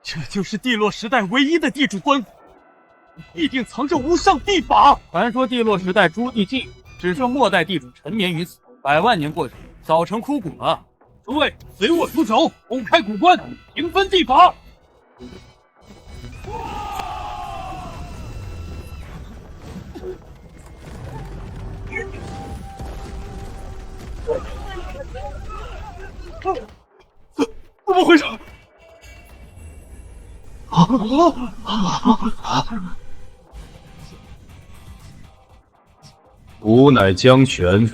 这就是地洛时代唯一的地主官府，必定藏着无上地法。传说地洛时代诸地尽，只剩末代地主沉眠于此，百万年过去，早成枯骨了。诸位，随我出手，公开古关，平分地法。怎么回事？吾乃江泉，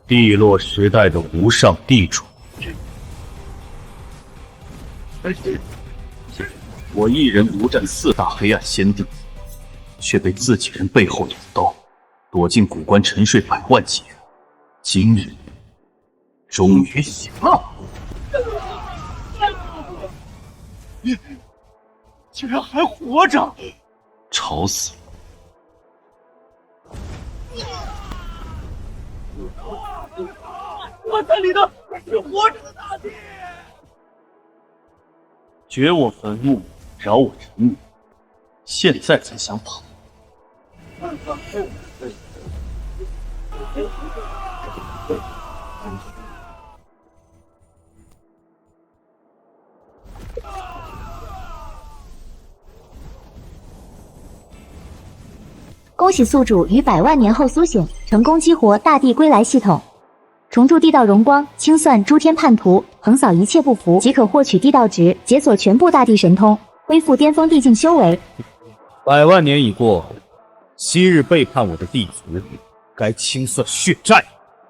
地洛时代的无上地主。我一人独占4大黑暗仙地，却被自己人背后捅刀，躲进古关沉睡百万劫。今日终于醒了。你竟然还活着！吵死了！我在里的是活着的大地。掘我坟墓，扰我人民，现在才想跑？恭喜宿主于100万年后苏醒，成功激活大地归来系统，重铸地道荣光，清算诸天叛徒，横扫一切不服，即可获取地道值，解锁全部大地神通，恢复巅峰地境修为。100万年已过，昔日背叛我的弟子，该清算血债。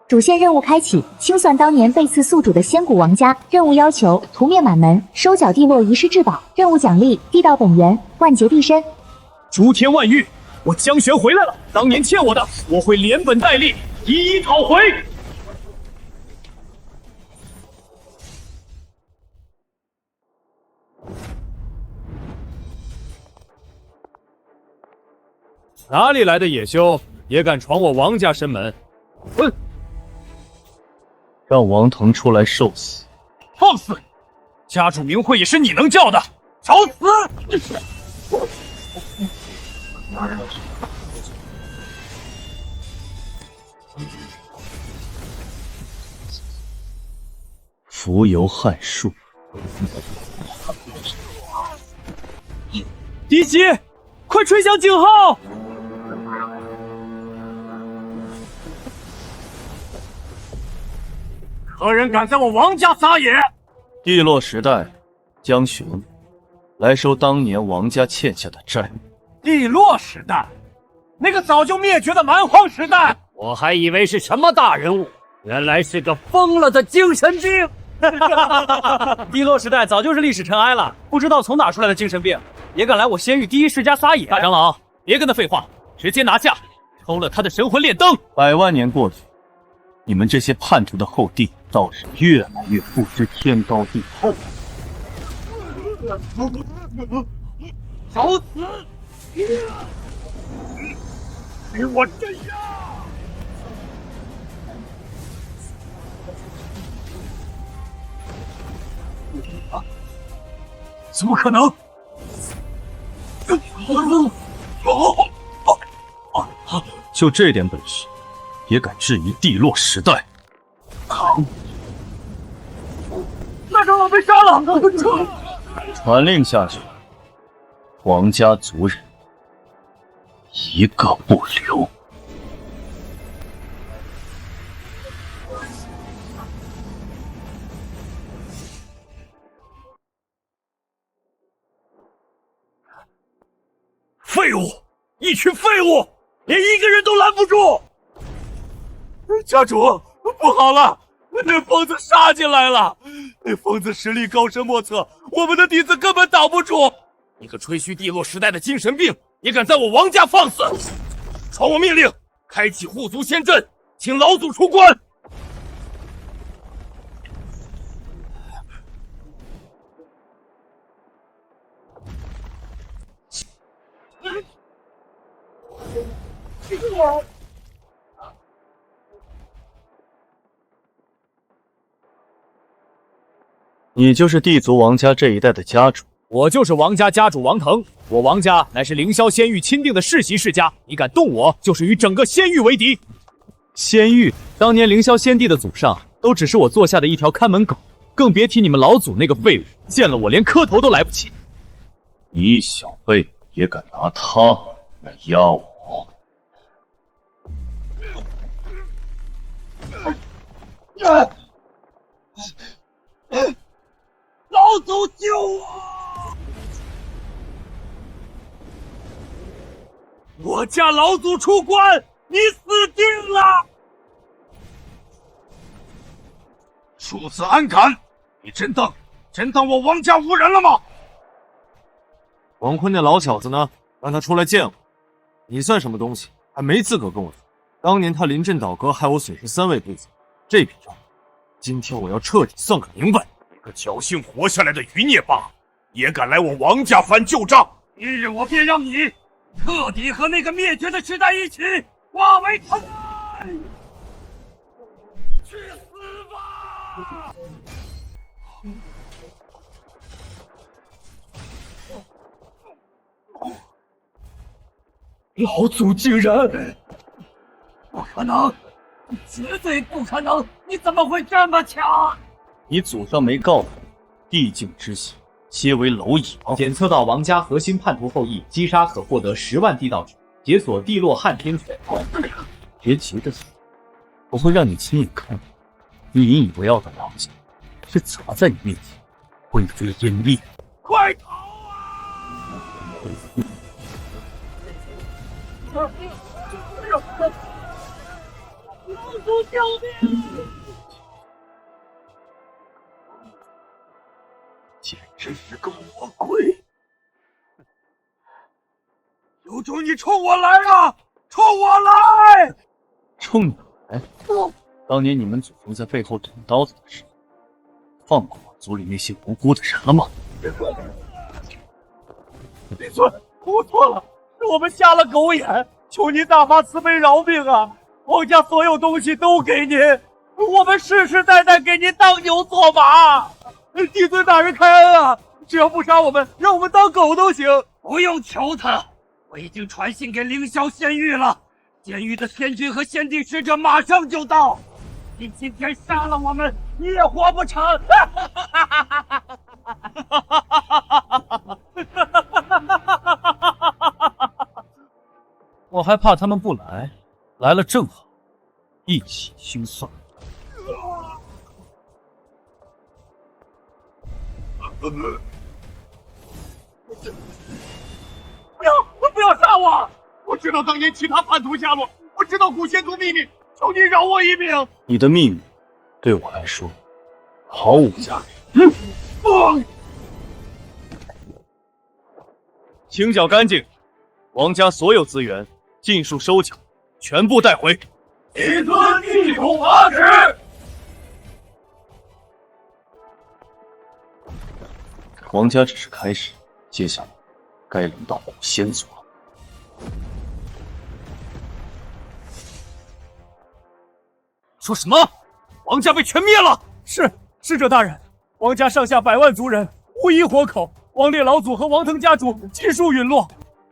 主线任务开启，清算当年背刺宿主的仙古王家。任务要求：屠灭满门，收缴地洛遗失至宝。任务奖励：地道本源，万劫地身。诸天万域，我江玄回来了！当年欠我的，我会连本带利一一讨回。哪里来的野修，也敢闯我王家生门？混！让王腾出来受死！放肆！家主名讳也是你能叫的？找死！浮游撼树。敌袭！快吹响警号！何人敢在我王家撒野？地洛时代，江玄来收当年王家欠下的债。地洛时代，那个早就灭绝的蛮荒时代，我还以为是什么大人物，原来是个疯了的精神病。地洛时代早就是历史尘埃了，不知道从哪出来的精神病，也敢来我仙域第一世家撒野。大长老，别跟他废话，直接拿下，抽了他的神魂炼灯。100万年过去，你们这些叛徒的后弟倒是越来越不知天高地厚。找死！给我镇压！怎么可能？就这点本事，也敢质疑地洛时代？大长老被杀了！传令下去，皇家族人一个不留。废物！一群废物，连一个人都拦不住！家主，不好了！那疯子杀进来了！那疯子实力高深莫测，我们的弟子根本挡不住！你个吹嘘地洛时代的精神病，也敢在我王家放肆！传我命令，开启护族仙阵，请老祖出关！你就是地族王家这一代的家主。我就是王家家主王腾，我王家乃是凌霄仙域钦定的世袭世家，你敢动我，就是与整个仙域为敌。仙域当年凌霄仙帝的祖上，都只是我做下的一条看门狗，更别提你们老祖那个废物，见了我连磕头都来不及。你小辈也敢拿他来压我？老祖救我！我家老祖出关，你死定了！庶子安敢！你真当我王家无人了吗？王坤那老小子呢？让他出来见我。你算什么东西？还没资格跟我说。当年他临阵倒戈，害我损失3位弟子，这笔账，今天我要彻底算个明白。一个侥幸活下来的余孽霸，也敢来我王家翻旧账！今日我便让你彻底和那个灭绝的时代一起化为尘埃！去死吧！老祖竟然……不可能，绝对不可能！你怎么会这么强？你祖上没告诉你，地境之险，皆为蝼蚁王。检测到王家核心叛徒后裔，击杀可获得10万地道值，解锁地落撼天拳。别急着死，我会让你亲眼看到你引以为傲的王家是怎么在你面前灰飞烟灭。快逃啊！老祖救命！简直是个魔鬼！有种你冲我来啊！冲我来！冲你来！当年你们祖宗在背后捅刀子的时候，放过我族里那些无辜的人了吗？李尊，我错了，是我们瞎了狗眼，求您大发慈悲饶命啊！王家所有东西都给您，我们世世代代给您当牛做马。帝尊大人开恩啊！只要不杀我们，让我们当狗都行。不用求他，我已经传信给凌霄仙域了，仙域的仙君和仙帝使者马上就到。你今天杀了我们，你也活不成。我还怕他们不来，来了正好，一起清算。不要杀我！我知道当年其他叛徒下落，我知道古仙族秘密，求你饶我一命。你的秘密对我来说毫无价值。清剿干净，王家所有资源尽数收缴，全部带回。帝尊一统阿旨。王家只是开始，接下来该轮到古仙族了。说什么？王家被全灭了？是使者大人，王家上下100万族人无一活口，王烈老祖和王腾家主尽数陨落，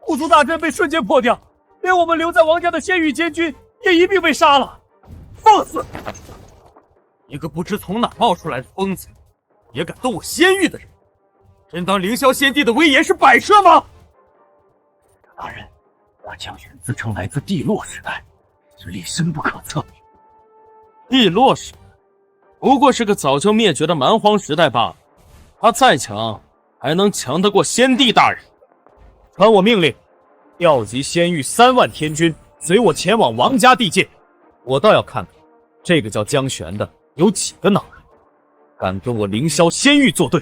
五族大阵被瞬间破掉，连我们留在王家的仙羽监军也一并被杀了。放肆！一个不知从哪冒出来的疯子，也敢动我仙域的人，真当凌霄仙帝的威严是摆设吗？大人，那江玄自称来自地落时代，实力深不可测。地落时代不过是个早就灭绝的蛮荒时代罢了，他再强，还能强得过先帝大人？传我命令，调集仙域3万天军，随我前往王家地界。我倒要看看，这个叫江玄的有几个脑袋，敢跟我凌霄仙域作对。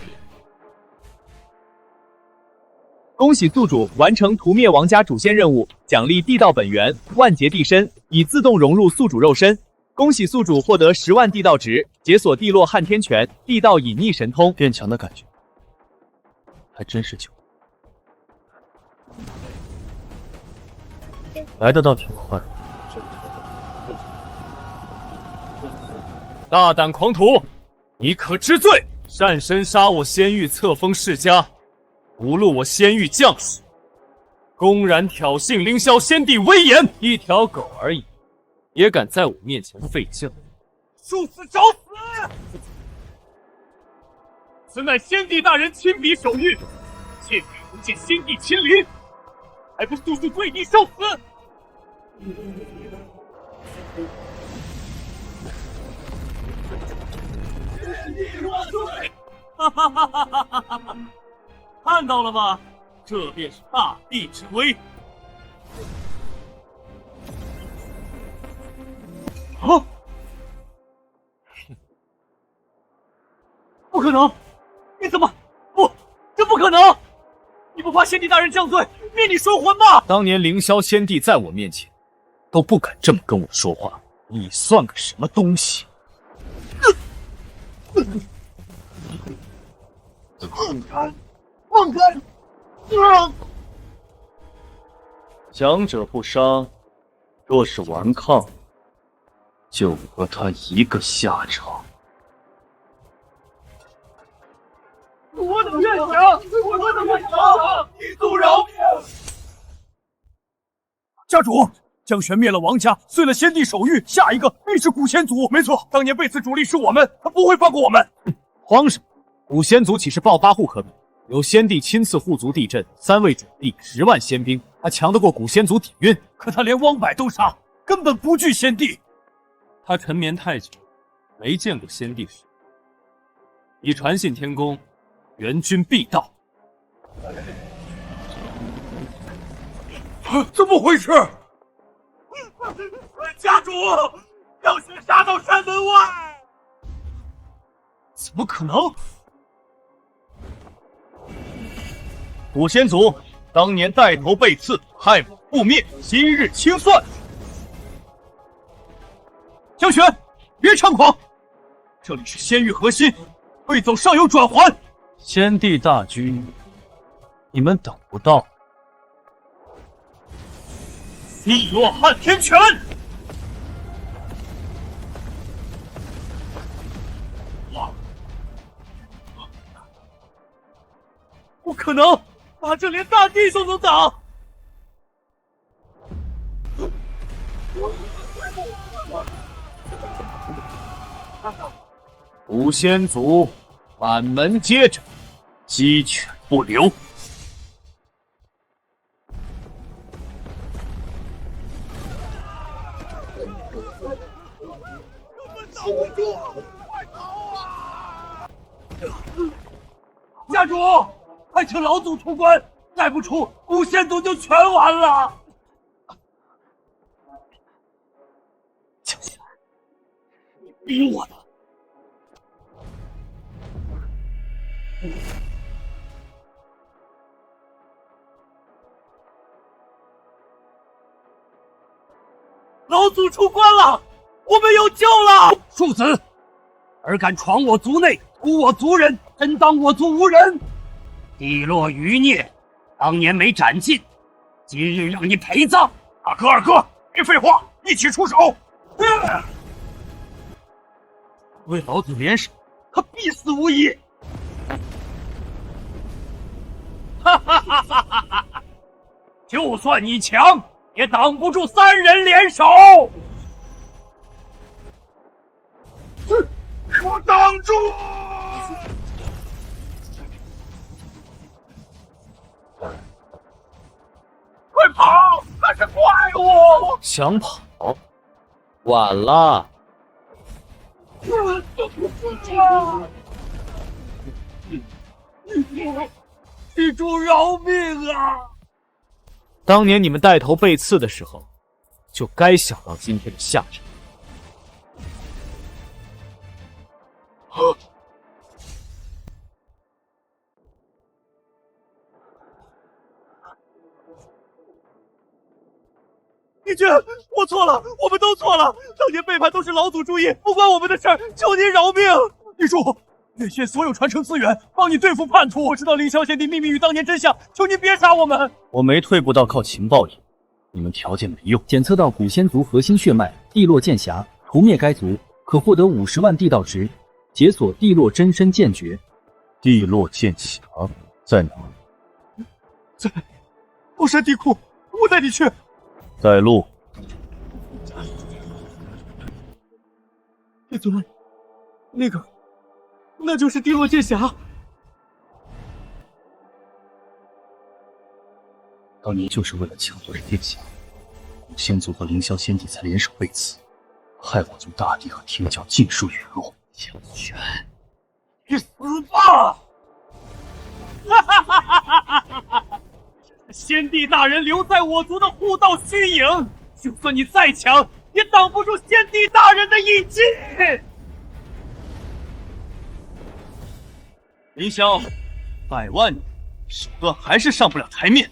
恭喜宿主完成屠灭王家主线任务，奖励地道本源、万劫地身，已自动融入宿主肉身。恭喜宿主获得10万地道值，解锁地落撼天拳、地道隐匿神通。变强的感觉还真是久。来的倒挺快，大胆狂徒，你可知罪？擅身杀我仙域册封世家，侮辱我仙域将士，公然挑衅凌霄仙帝威严，一条狗而已，也敢在我面前废将，殊死找死！此乃先帝大人亲笔手谕，切不见先帝亲临，还不速速跪地受死！哈哈哈哈哈哈！看到了吗？这便是大帝之威。啊！不可能！你怎么不？这不可能！你不怕先帝大人降罪，灭你双魂吗？当年凌霄仙帝在我面前都不敢这么跟我说话，你算个什么东西？放开！强者不杀，若是顽抗，就和他一个下场。我的愿想，我的愿想，一度饶命！家主，将玄灭了王家，碎了先帝手谕，下一个必是古仙族。没错，当年背刺主力是我们，他不会放过我们。慌什么？古仙族岂是暴发户可比？有先帝亲自护族地镇，3位主力，10万仙兵，他强得过古仙族底蕴。可他连汪柏都杀，根本不惧先帝。他沉眠太久，没见过先帝时，已传信天宫，援军必到。怎么回事？家主，将先杀到山门外！怎么可能？古仙族当年带头背刺，害我覆灭，今日清算。江玄，别猖狂！这里是仙域核心，退走尚有转圜。先帝大军，你们等不到。地落撼天拳！不可能！他这连大地都能挡！古仙族，满门接着，鸡犬不留！挡不住！快逃啊！家主，快请老祖出关！再不出，古仙族就全完了！江玄，你逼我的！老祖出关了，我们有救了！庶子，尔敢闯我族内，屠我族人，真当我族无人！地落余孽，当年没斩尽，今日让你陪葬！大哥、二哥，别废话，一起出手！为老祖联手，他必死无疑！哈哈哈哈哈哈！就算你强，也挡不住3人联手。给我挡住！快跑！那是怪物！想跑，晚了。地主饶命啊！当年你们带头被刺的时候，就该想到今天的下场。帝君，我错了，我们都错了。当年背叛都是老祖注意，不关我们的事儿，求您饶命！地主，愿献所有传承资源，帮你对付叛徒。我知道凌霄仙帝秘密与当年真相，求您别杀我们。我没退步到靠情报赢，你们条件没用。检测到古仙族核心血脉地落剑侠，除灭该族，可获得50万地道值，解锁地落真身剑诀。地落剑匣在哪？在后山地库，我带你去。带路。帝尊，那就是地落剑匣。当年就是为了抢夺这剑匣，古仙族和凌霄仙帝才联手为此，害我族大地和天教尽数陨落。江玄，去死吧！先帝大人留在我族的护道虚影，就算你再强，也挡不住先帝大人的一击。凌霄，100万年手段还是上不了台面。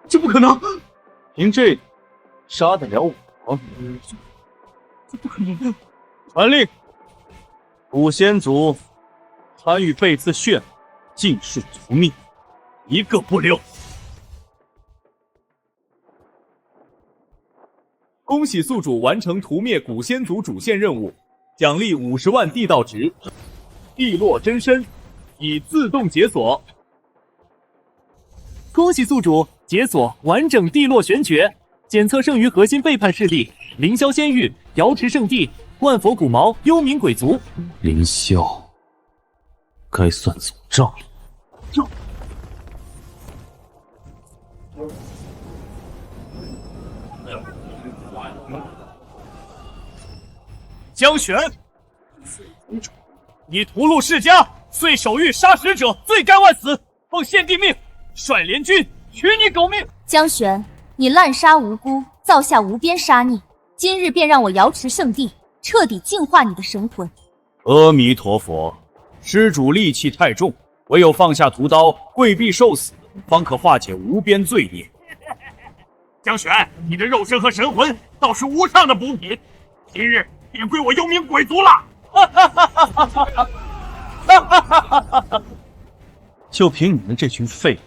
这不可能！凭这杀得了我？这不可能！传令，古仙族参与背刺血脉，尽数族灭，一个不留。恭喜宿主完成屠灭古仙族主线任务，奖励50万地道值，地落真身已自动解锁。恭喜宿主解锁完整地落玄诀，检测剩余核心背叛势力：凌霄仙域、瑶池圣地、万佛古毛、幽冥鬼族。凌霄，该算总账了。江玄，你屠戮世家，遂手欲杀使者，罪该万死。奉献帝命，率联军取你狗命！江玄，你滥杀无辜，造下无边杀孽，今日便让我瑶池圣地彻底净化你的神魂。阿弥陀佛，施主戾气太重，唯有放下屠刀，跪地受死，方可化解无边罪孽。江玄，你的肉身和神魂倒是无上的补品，今日便归我幽冥鬼族了！就凭你们这群废物，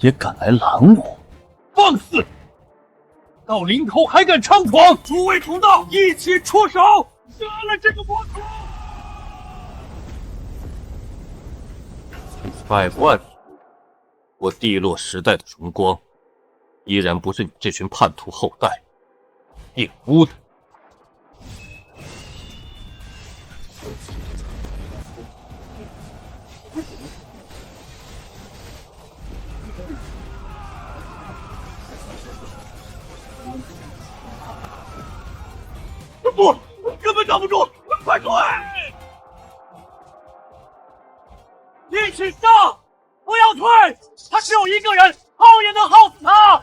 也敢来拦我？放肆！到临头还敢猖狂！诸位同道，一起出手，杀了这个魔徒！100万年，我地落时代的荣光，依然不是你这群叛徒后代玷污的。不，根本挡不住！快退！一起上！不要退！他只有一个人，耗也能耗死他！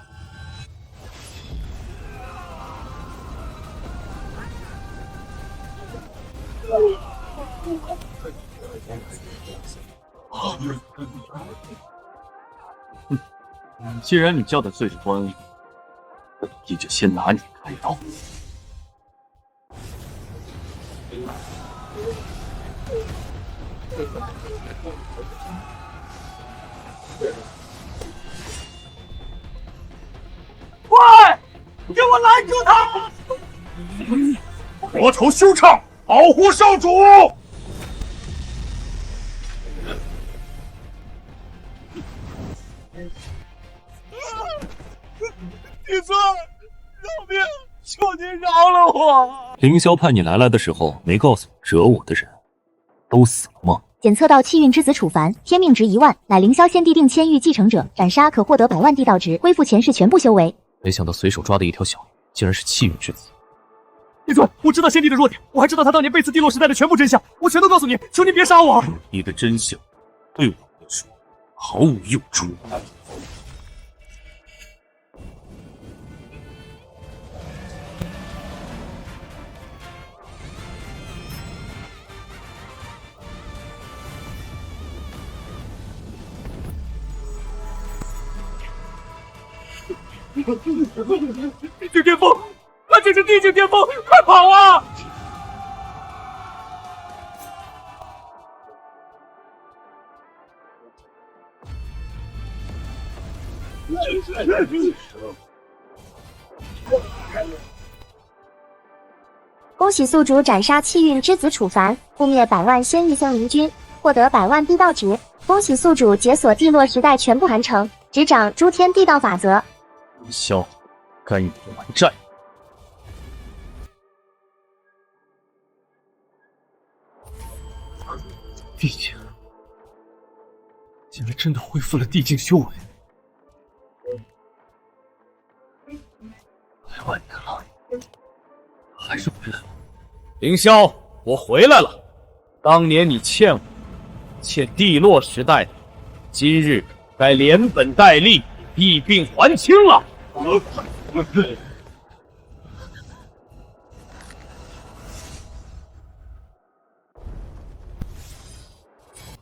既然你叫的最欢，本帝就先拿你开刀。快，给我拦住他！魔头休唱，保护少主！帝尊，饶命！求您饶了我！凌霄派你来的时候，没告诉我惹我的人都死了吗？检测到气运之子楚凡，天命值1万，乃凌霄仙帝定千域继承者，斩杀可获得100万地道值，恢复前世全部修为。没想到随手抓的一条小鱼，竟然是气运之子。帝尊，我知道先帝的弱点，我还知道他当年背刺地落时代的全部真相，我全都告诉你，求你别杀我！你的真相对我来说毫无用处。地境巅峰，那就是地境巅峰，快跑啊！恭喜宿主斩杀气运之子楚凡，覆灭100万仙域僧灵军，获得100万地道值。恭喜宿主解锁地落时代全部完成，执掌诸天地道法则。凌霄，该你还债！地境，竟然真的恢复了地境修为。100万年了，还是回来了。凌霄，我回来了。当年你欠我，欠地落时代的，今日该连本带利一并还清了。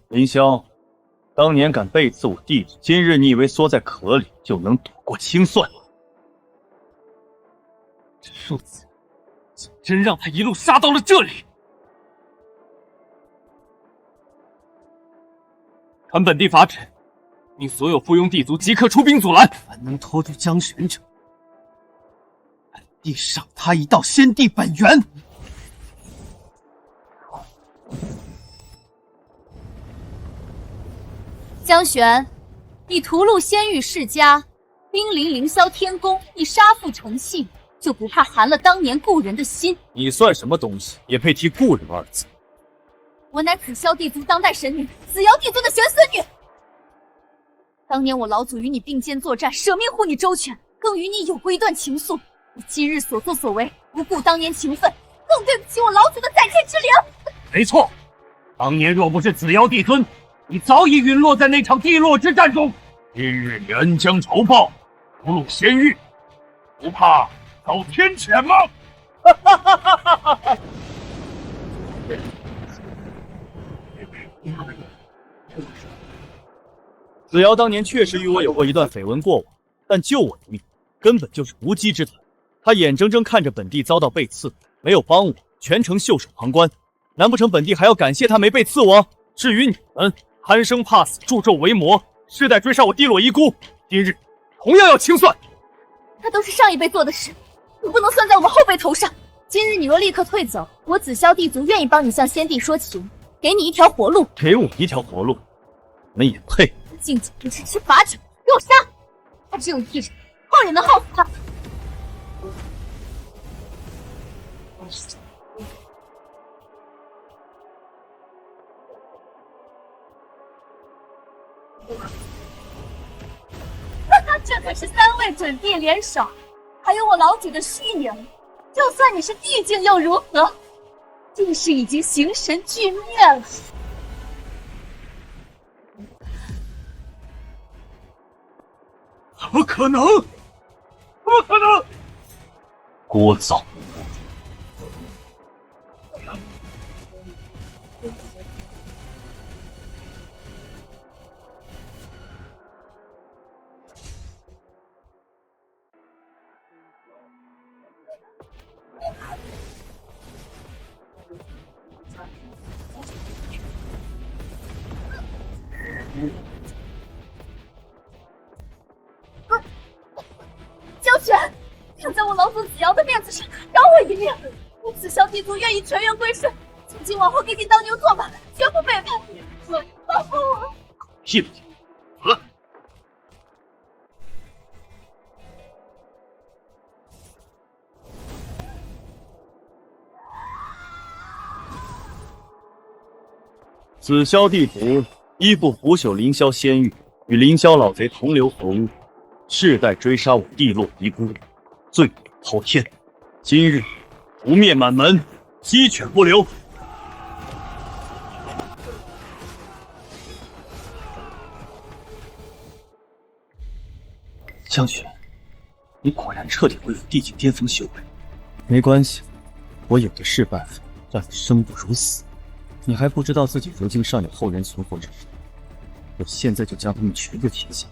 凌霄，当年敢背刺我弟弟，今日你以为缩在壳里就能躲过清算？这庶子，竟真让他一路杀到了这里！传本地法旨，命所有附庸地族即刻出兵阻拦。凡能拖住江玄者，本地赏他一道先帝本源。江玄，你屠戮仙域世家，兵临凌霄天宫，你杀父成性，就不怕寒了当年故人的心？你算什么东西，也配提故人二字？我乃紫霄帝族当代神女，紫瑶帝尊的玄孙女。当年我老祖与你并肩作战，舍命护你周全，更与你有过一段情愫。你今日所作所为，不顾当年情分，更对不起我老祖的在天之灵。没错，当年若不是紫瑶帝尊，你早已陨落在那场地落之战中。今日你恩将仇报，屠戮仙域，不怕遭天谴吗？子瑶当年确实与我有过一段绯闻过往，但救我一命，根本就是无稽之谈。他眼睁睁看着本帝遭到背刺，没有帮我，全程袖手旁观。难不成本帝还要感谢他没被刺我？至于你们，贪生怕死，助纣为魔，世代追杀我地落遗孤，今日同样要清算。那都是上一辈做的事，你不能算在我们后辈头上。今日你若立刻退走，我紫霄帝族愿意帮你向先帝说情，给你一条活路。给我一条活路，你们也配？敬酒不吃吃罚酒，给我杀！他只有一人，后人能耗死他。这可是3位准帝联手，还有我老祖的虚影，就算你是地境又如何？定是已经形神俱灭了。不可能！不可能！聒噪！江玄，看在我老祖子瑶的面子上，饶我一命！我紫霄帝族愿意全员归顺，从今往后给你当牛做马，绝不背叛你。放过我！屁！啊！紫霄帝族依附腐朽凌霄仙域，与凌霄老贼同流合污，世代追杀我地落遗孤，罪孽滔天。今日除灭满门，鸡犬不留。江雪，你果然彻底恢复地境巅峰修为。没关系，我有的是办法让你生不如死。你还不知道自己如今尚有后人存活之时，我现在就将他们全部填下，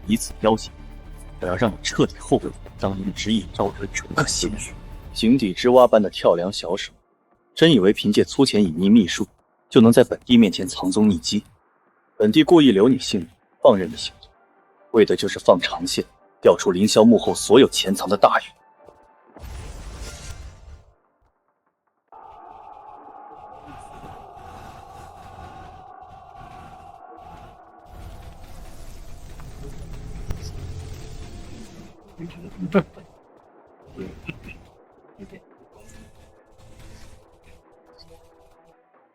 以此要挟，我要让你彻底后悔当年执意招惹整个仙域。井底之蛙般的跳梁小手，真以为凭借粗浅隐秘秘术就能在本帝面前藏踪匿迹？本帝故意留你性命，放任你行动，为的就是放长线，调出凌霄幕后所有潜藏的大鱼。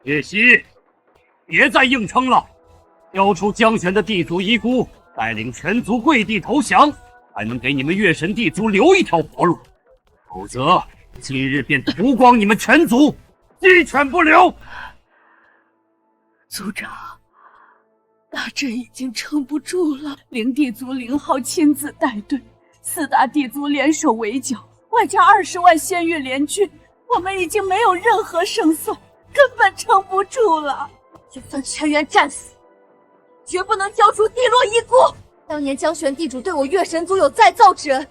叶希，别再硬撑了，交出江玄的地族遗孤，带领全族跪地投降，才能给你们月神地族留一条活路。否则，今日便屠光你们全族，鸡犬不留。族长，大阵已经撑不住了，灵地族0号亲自带队，4大地族联手围剿，外加20万仙域联军，我们已经没有任何胜算，根本撑不住了。就算全员战死，绝不能交出地落遗孤。当年江玄地主对我月神族有再造之恩，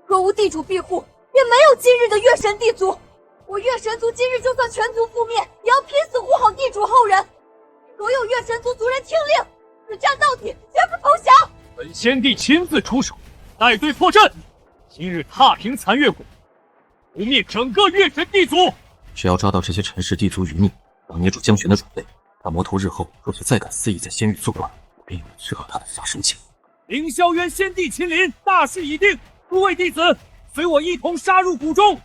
若无地主庇护，也没有今日的月神地族。我月神族今日就算全族覆灭，也要拼死护好地主后人。所有月神族族人听令，死战到底，绝不投降。本先帝亲自出手，带队破阵，今日踏平残月谷，污灭整个月神地族。只要抓到这些陈氏地族余孽，让捏住江玄的软肋，大魔头日后若是再敢肆意在仙域作乱，我便有治好他的杀生锏。凌霄渊先帝亲临，大事已定，诸位弟子，随我一同杀入谷中。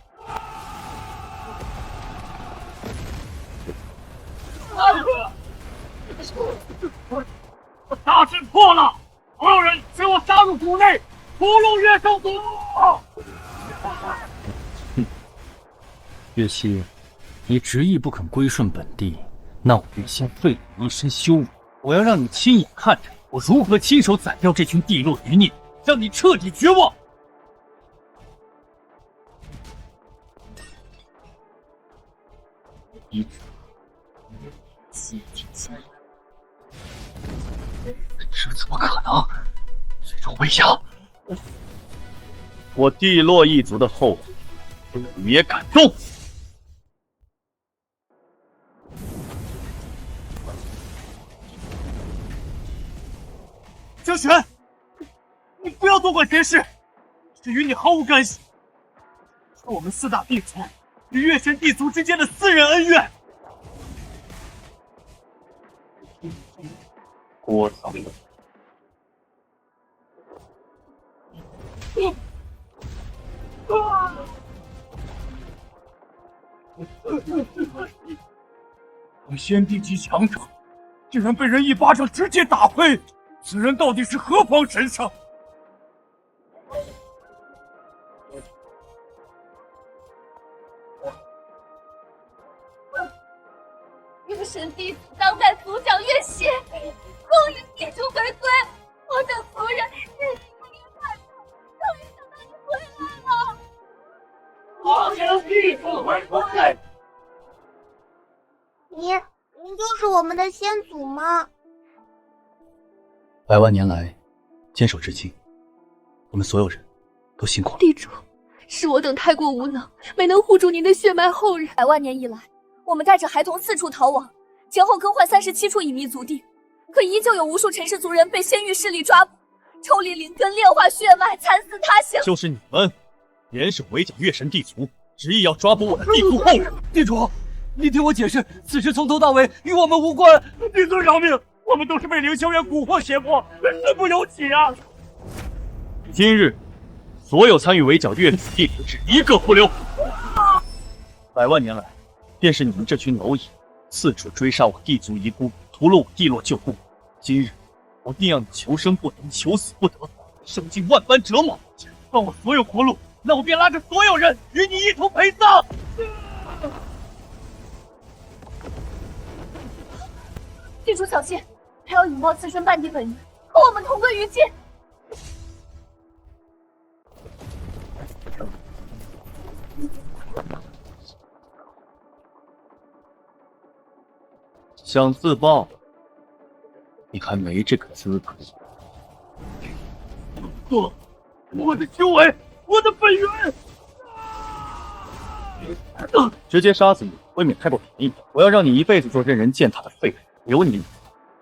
大阵破了，所有人随我杀入谷内，屠戮月圣族。月希，你执意不肯归顺本地，那我便先废你一身羞辱。我要让你亲眼看着我如何亲手宰掉这群地落余孽，让你彻底绝望。一直谢天下人，这怎么可能？最终未降，我地落一族的后人，你也敢动？江玄，你不要多管闲事，这与你毫无干系，是我们4大地族与月神地族之间的私人恩怨。郭操！先帝级强者，竟然被人一巴掌直接打飞，此人到底是何方神圣？月神地族当代族长月希，终于地主回归，我的族人日日不离叛斗，终于等到你回来了。我想地主回归。您就是我们的先祖吗？100万年来，坚守至今，你们所有人都辛苦了。地主，是我等太过无能，没能护住您的血脉后人。100万年以来，我们带着孩童四处逃亡，前后更换37处隐秘族地，可依旧有无数陈氏族人被仙域势力抓捕，抽离灵根，炼化血脉，惨死他乡。就是你们联手围剿月神地族，执意要抓捕我的地族后人。地主，你听我解释，此事从头到尾与我们无关。弟子饶命，我们都是被凌霄渊蛊惑胁迫，身不由己啊！今日，所有参与围剿月子地族是一个不留。100万年来，便是你们这群蝼蚁四处追杀我地族遗孤，屠戮我地落旧部。今日，我定让你求生不能，求死不得，受尽万般折磨。放我所有活路，那我便拉着所有人与你一同陪葬。地主小心，还要引爆自身半地本源，和我们同归于尽。想自爆，你还没这个资格。我的修为，我的本源！直接杀死你，未免太过便宜。我要让你一辈子做任人践踏的废物，留你，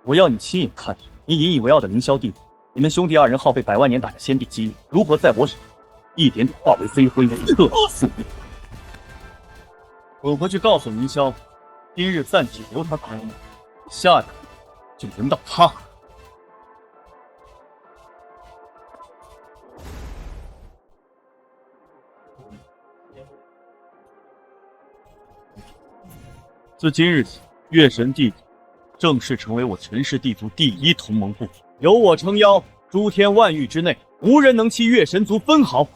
我要你亲眼看着你引以为傲的凌霄地族你们兄弟二人耗费100万年打下先帝基业，如何在我手中一点点化为飞灰，彻底覆灭？滚回去告诉凌霄，今日暂且留他开门，下一个就轮到他。自今日起，月神地主正式成为我陈氏地族第一同盟部族，有我撑腰，诸天万域之内，无人能欺月神族分毫。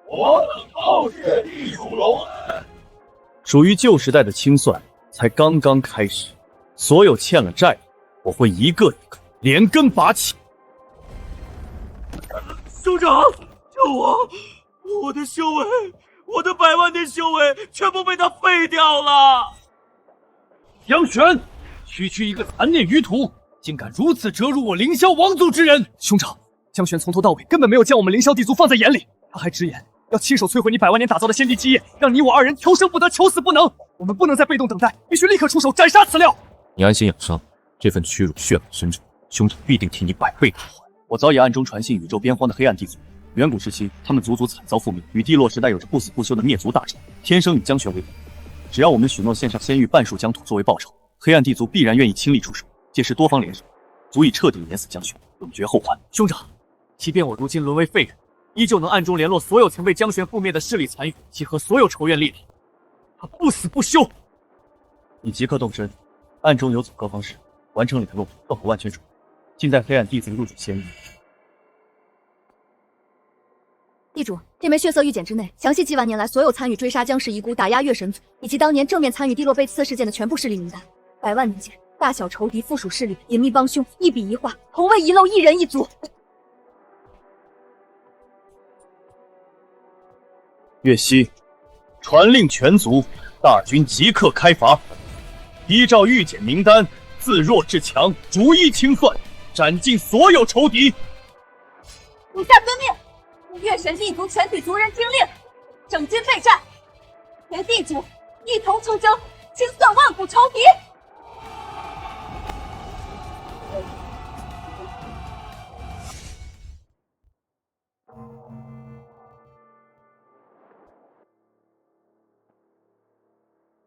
我等后世必有龙。属于旧时代的清算才刚刚开始，所有欠了债的，我会一个一个连根拔起。兄长，救我！我的修为，我的100万年修为全部被他废掉了。杨玄，区区一个残念余土，竟敢如此折辱我凌霄王族之人！兄长，江玄从头到尾根本没有将我们凌霄地族放在眼里，他还直言要亲手摧毁你100万年打造的先帝基业，让你我二人求生不得，求死不能。我们不能再被动等待，必须立刻出手斩杀此料。你安心养伤，这份屈辱血海深仇，兄长必定替你100倍偿还。我早已暗中传信宇宙边荒的黑暗地族，远古时期他们族惨遭覆灭，与帝洛时代有着不死不休的灭族大仇，天生与江玄为敌。只要我们许诺献上仙域半数疆土作为报酬，黑暗地族必然愿意倾力出手，届时多方联手，足以彻底碾死江玄，永绝后患。兄长，即便我如今沦为废人，依旧能暗中联络所有曾被江玄覆灭的势力残余，集合所有仇怨力量，他不死不休。你即刻动身，暗中游走各方事，完成联络，做好万全准备，尽在黑暗地族入主仙域。地主，这枚血色玉简之内，详细记万年来所有参与追杀僵尸遗孤、打压月神族，以及当年正面参与帝洛被刺事件的全部势力名单。100万年间，大小仇敌、附属势力、隐秘帮凶，一笔一画，从未遗漏一人一族。月夕，传令全族，大军即刻开拔，依照玉简名单，自弱至强，逐一清算，斩尽所有仇敌。属下遵命。月神地族全体族人听令，整军备战，全地主一同出征，清算万古仇敌。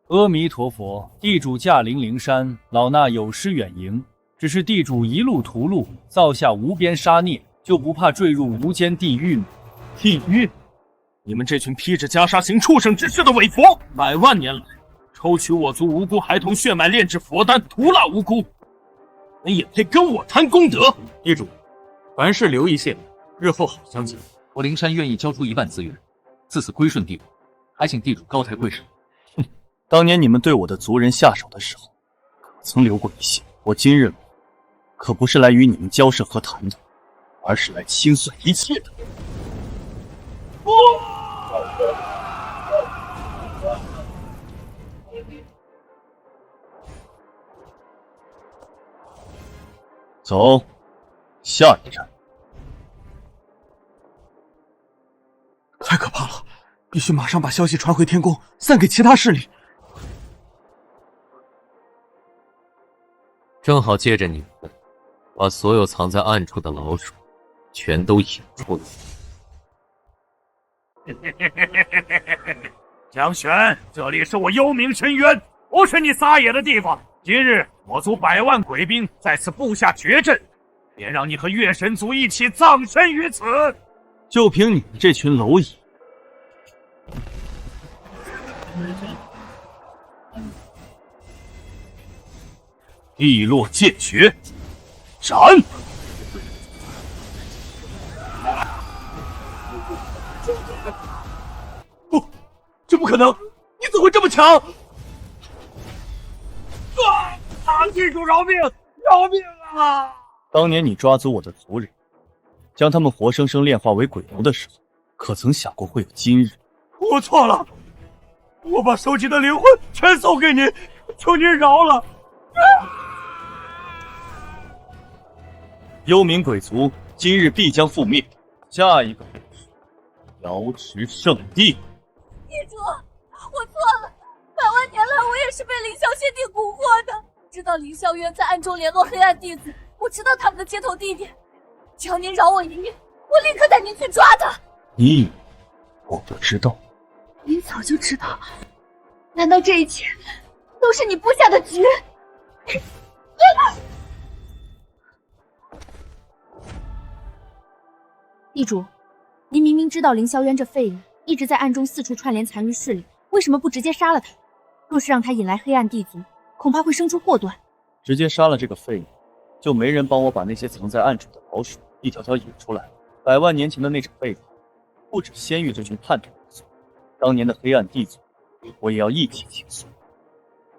阿弥陀佛，地主驾临灵山，老衲有失远迎。只是地主一路屠戮，造下无边杀孽，就不怕坠入无间地狱吗？地狱！你们这群披着袈裟行畜生之事的伪佛，100万年来抽取我族无辜孩童血脉炼制佛丹，屠戮无辜，你也配跟我谈功德？地主，凡事留一线，日后好相见。我灵山愿意交出1半资源，自此归顺地主，还请地主高抬贵手。哼，当年你们对我的族人下手的时候，可曾留过一线？我今日可不是来与你们交涉和谈的，而是来清算一切的。走，下一站。太可怕了，必须马上把消息传回天宫，散给其他势力。正好借着你们，把所有藏在暗处的老鼠全都引出来。江玄，这里是我幽冥深渊，不是你撒野的地方。今日我族100万鬼兵在此布下绝阵，便让你和月神族一起葬身于此。就凭你们这群蝼蚁，地落剑诀，斩！不，这不可能！你怎么会这么强？地主饶命！饶命啊！当年你抓走我的族人，将他们活生生炼化为鬼奴的时候，可曾想过会有今日？我错了，我把收集的灵魂全送给您，求您饶了。幽冥鬼族今日必将覆灭，下一个瑶池圣地。地主，我错了，100万年来我也是被凌霄仙帝蛊惑的。知道凌霄渊在暗中联络黑暗弟子，我知道他们的接头地点，只要您饶我一命，我立刻带您去抓他。你以为我不知道？您早就知道，难道这一切都是你布下的局？地主，您明明知道凌霄渊这废物一直在暗中四处串联残余势力，为什么不直接杀了他？若是让他引来黑暗地族，恐怕会生出祸端。直接杀了这个废物，就没人帮我把那些藏在暗处的老鼠一条条引出来。100万年前的那场背叛，不止仙域这群叛徒无罪，当年的黑暗地族，我也要一起清算。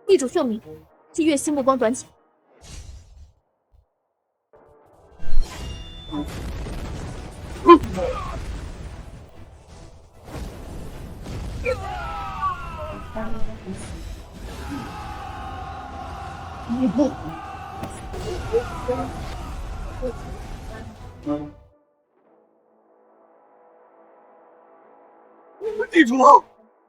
地主圣明，是月星目光短浅。地主，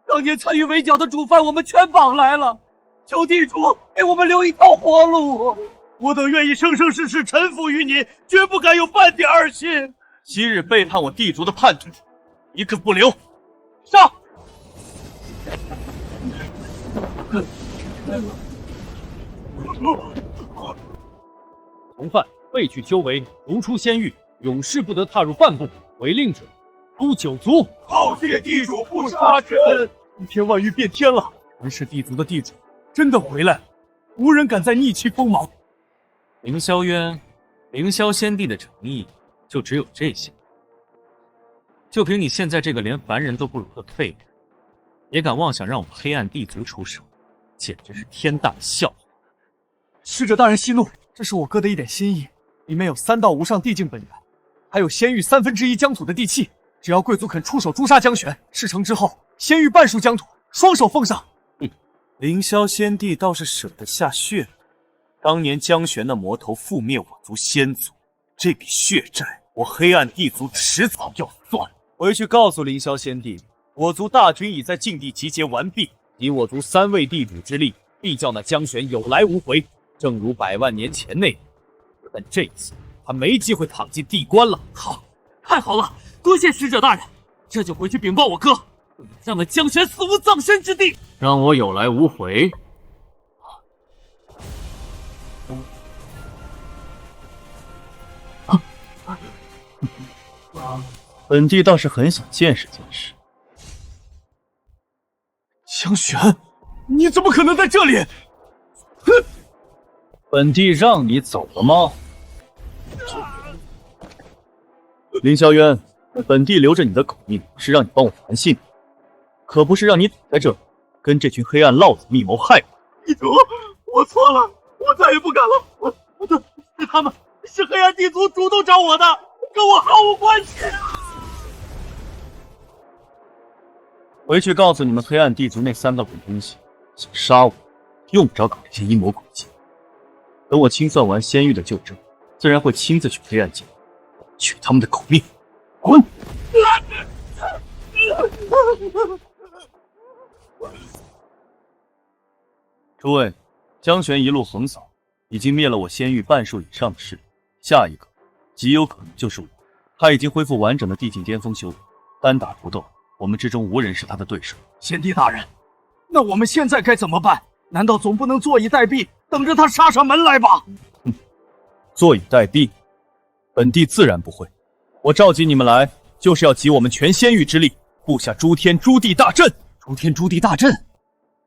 当年参与围剿的主犯我们全绑来了，求地主给我们留一条活路。我等愿意生生世世臣服于你，绝不敢有半点二心。昔日背叛我地族的叛徒，一个不留。上！从犯废去修为，逐出仙域，永世不得踏入半步。违令者，诛9族。好谢地主不杀臣！一天万域变天了，陈氏地族的地主真的回来了，无人敢再逆其锋芒。凌霄渊，凌霄仙帝的诚意就只有这些。就凭你现在这个连凡人都不如的废物，也敢妄想让我们黑暗地族出手，简直是天大的笑话！使者大人息怒，这是我哥的一点心意，里面有3道无上地境本源，还有仙域1/3疆土的地契。只要贵族肯出手诛杀江玄，事成之后，仙域半数疆土双手奉上。凌霄仙帝倒是舍得下血。当年江玄的魔头覆灭我族仙族，这笔血债我黑暗地族迟早要算。回去告诉凌霄仙帝，我族大军已在境地集结完毕，以我族3位地主之力，必叫那江玄有来无回。正如100万年前那样，但这一次他没机会躺进地关了。好，太好了，多谢使者大人，这就回去禀报我哥，让那江玄死无葬身之地。让我有来无回。本帝倒是很想见识见识。江玄，你怎么可能在这里？哼！本帝让你走了吗？凌霄渊，本帝留着你的狗命是让你帮我传信，可不是让你躲在这里跟这群黑暗浪子密谋害我。地主，我错了，我再也不敢了。是他们，是黑暗地族主动找我的，跟我毫无关系。回去告诉你们黑暗地族那3个鬼东西，想杀我，用不着搞这些阴谋诡计。等我清算完仙域的旧账，自然会亲自去黑暗界，取他们的狗命。滚！诸位，江玄一路横扫，已经灭了我仙域半数以上的势力，下一个极有可能就是我。他已经恢复完整的地境巅峰修为，单打独斗，我们之中无人是他的对手。先帝大人，那我们现在该怎么办？难道总不能坐以待毙，等着他杀上门来吧？坐以待毙？本帝自然不会。我召集你们来，就是要集我们全仙域之力，布下诸天诛地大阵。诸天诛地大阵，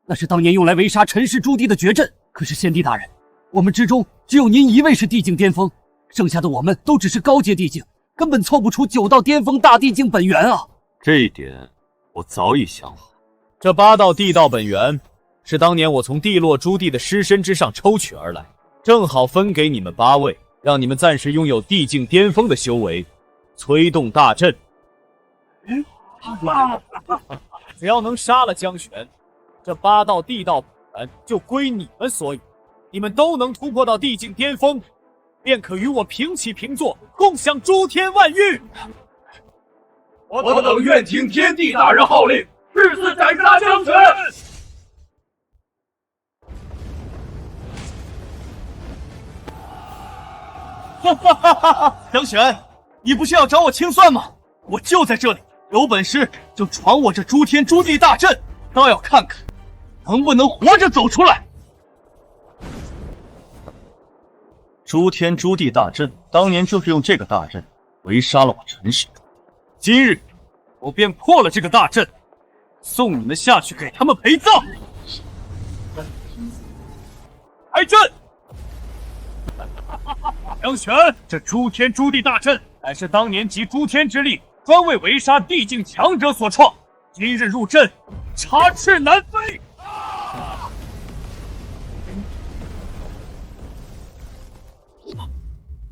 那是当年用来围杀陈氏诛地的绝阵。可是先帝大人，我们之中只有您一位是地境巅峰，剩下的我们都只是高阶地境，根本凑不出9道巅峰大地境本源啊！这一点我早已想好。这8道地道本源是当年我从地落朱棣的尸身之上抽取而来，正好分给你们8位，让你们暂时拥有地境巅峰的修为，催动大阵。只要能杀了江玄，这8道地道本源就归你们所有，你们都能突破到地境巅峰，便可与我平起平坐，共享诸天万域。我等愿听天帝大人号令，誓死斩杀江玄。江玄，你不是要找我清算吗？我就在这里，有本事就闯我这诸天诸地大阵，倒要看看能不能活着走出来。诸天诸地大阵，当年就是用这个大阵围杀了我陈氏。今日我便破了这个大阵，送你们下去给他们陪葬。开阵！杨玄，这诸天诸地大阵乃是当年集诸天之力，专为围杀地境强者所创。今日入阵，插翅难飞。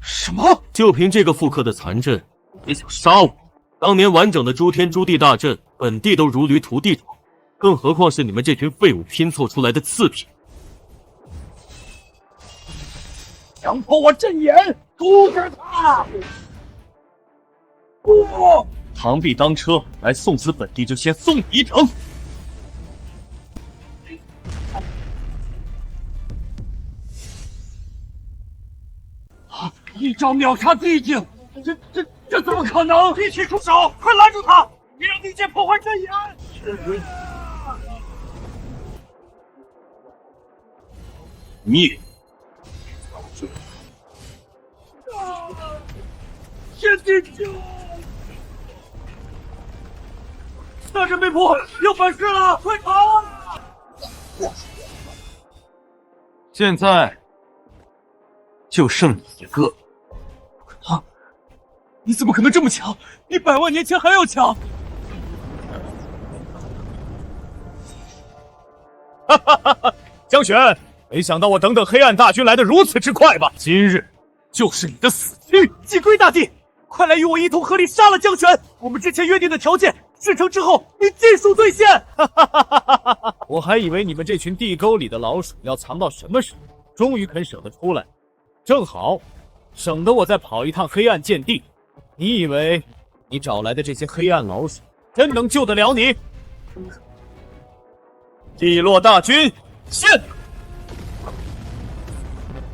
什么？就凭这个复刻的残阵，也想杀我？当年完整的诸天诸地大阵，本地都如驴涂地状，更何况是你们这群废物拼凑出来的次品。强迫我阵眼，阻止他！不，螳臂当车，来送死本地就先送你一程。一招秒杀地境，这怎么可能？一起出手，快拦住他！别让地界破坏阵眼！灭！先地救！大阵被破，有本事了，快逃啊！现在就剩你一个。你怎么可能这么强？比100万年前还要强！哈哈哈哈！江玄，没想到我等等黑暗大军来得如此之快吧？今日就是你的死期！祭龟大帝，快来与我一同合力杀了江玄！我们之前约定的条件，事成之后你尽数兑现！哈哈哈哈哈哈！我还以为你们这群地沟里的老鼠要藏到什么时候，终于肯舍得出来，正好省得我再跑一趟黑暗剑地。你以为你找来的这些黑暗老鼠真能救得了你？地落大军现！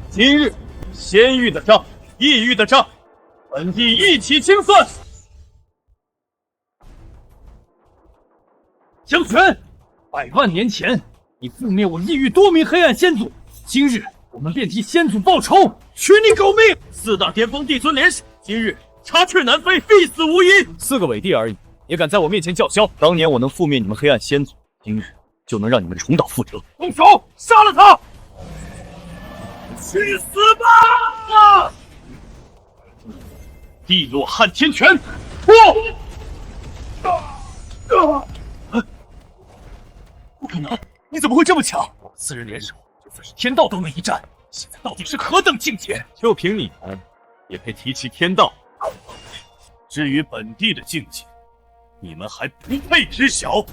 今日仙域的账，异域的账，本地一起清算。江玄，100万年前你覆灭我异域多名黑暗先祖，今日我们便替先祖报仇，取你狗命！4大巅峰帝尊联手，今日插翅难飞，必死无疑。4个伪帝而已，也敢在我面前叫嚣？当年我能覆灭你们黑暗先祖，今日就能让你们重蹈覆辙。动手，杀了他！去死吧！地落撼天拳！不可能！你怎么会这么强？我们4人联手，就算是天道都能一战。现在到底是何等境界？就凭你们，也配提起天道？至于本地的境界，你们还不配知晓。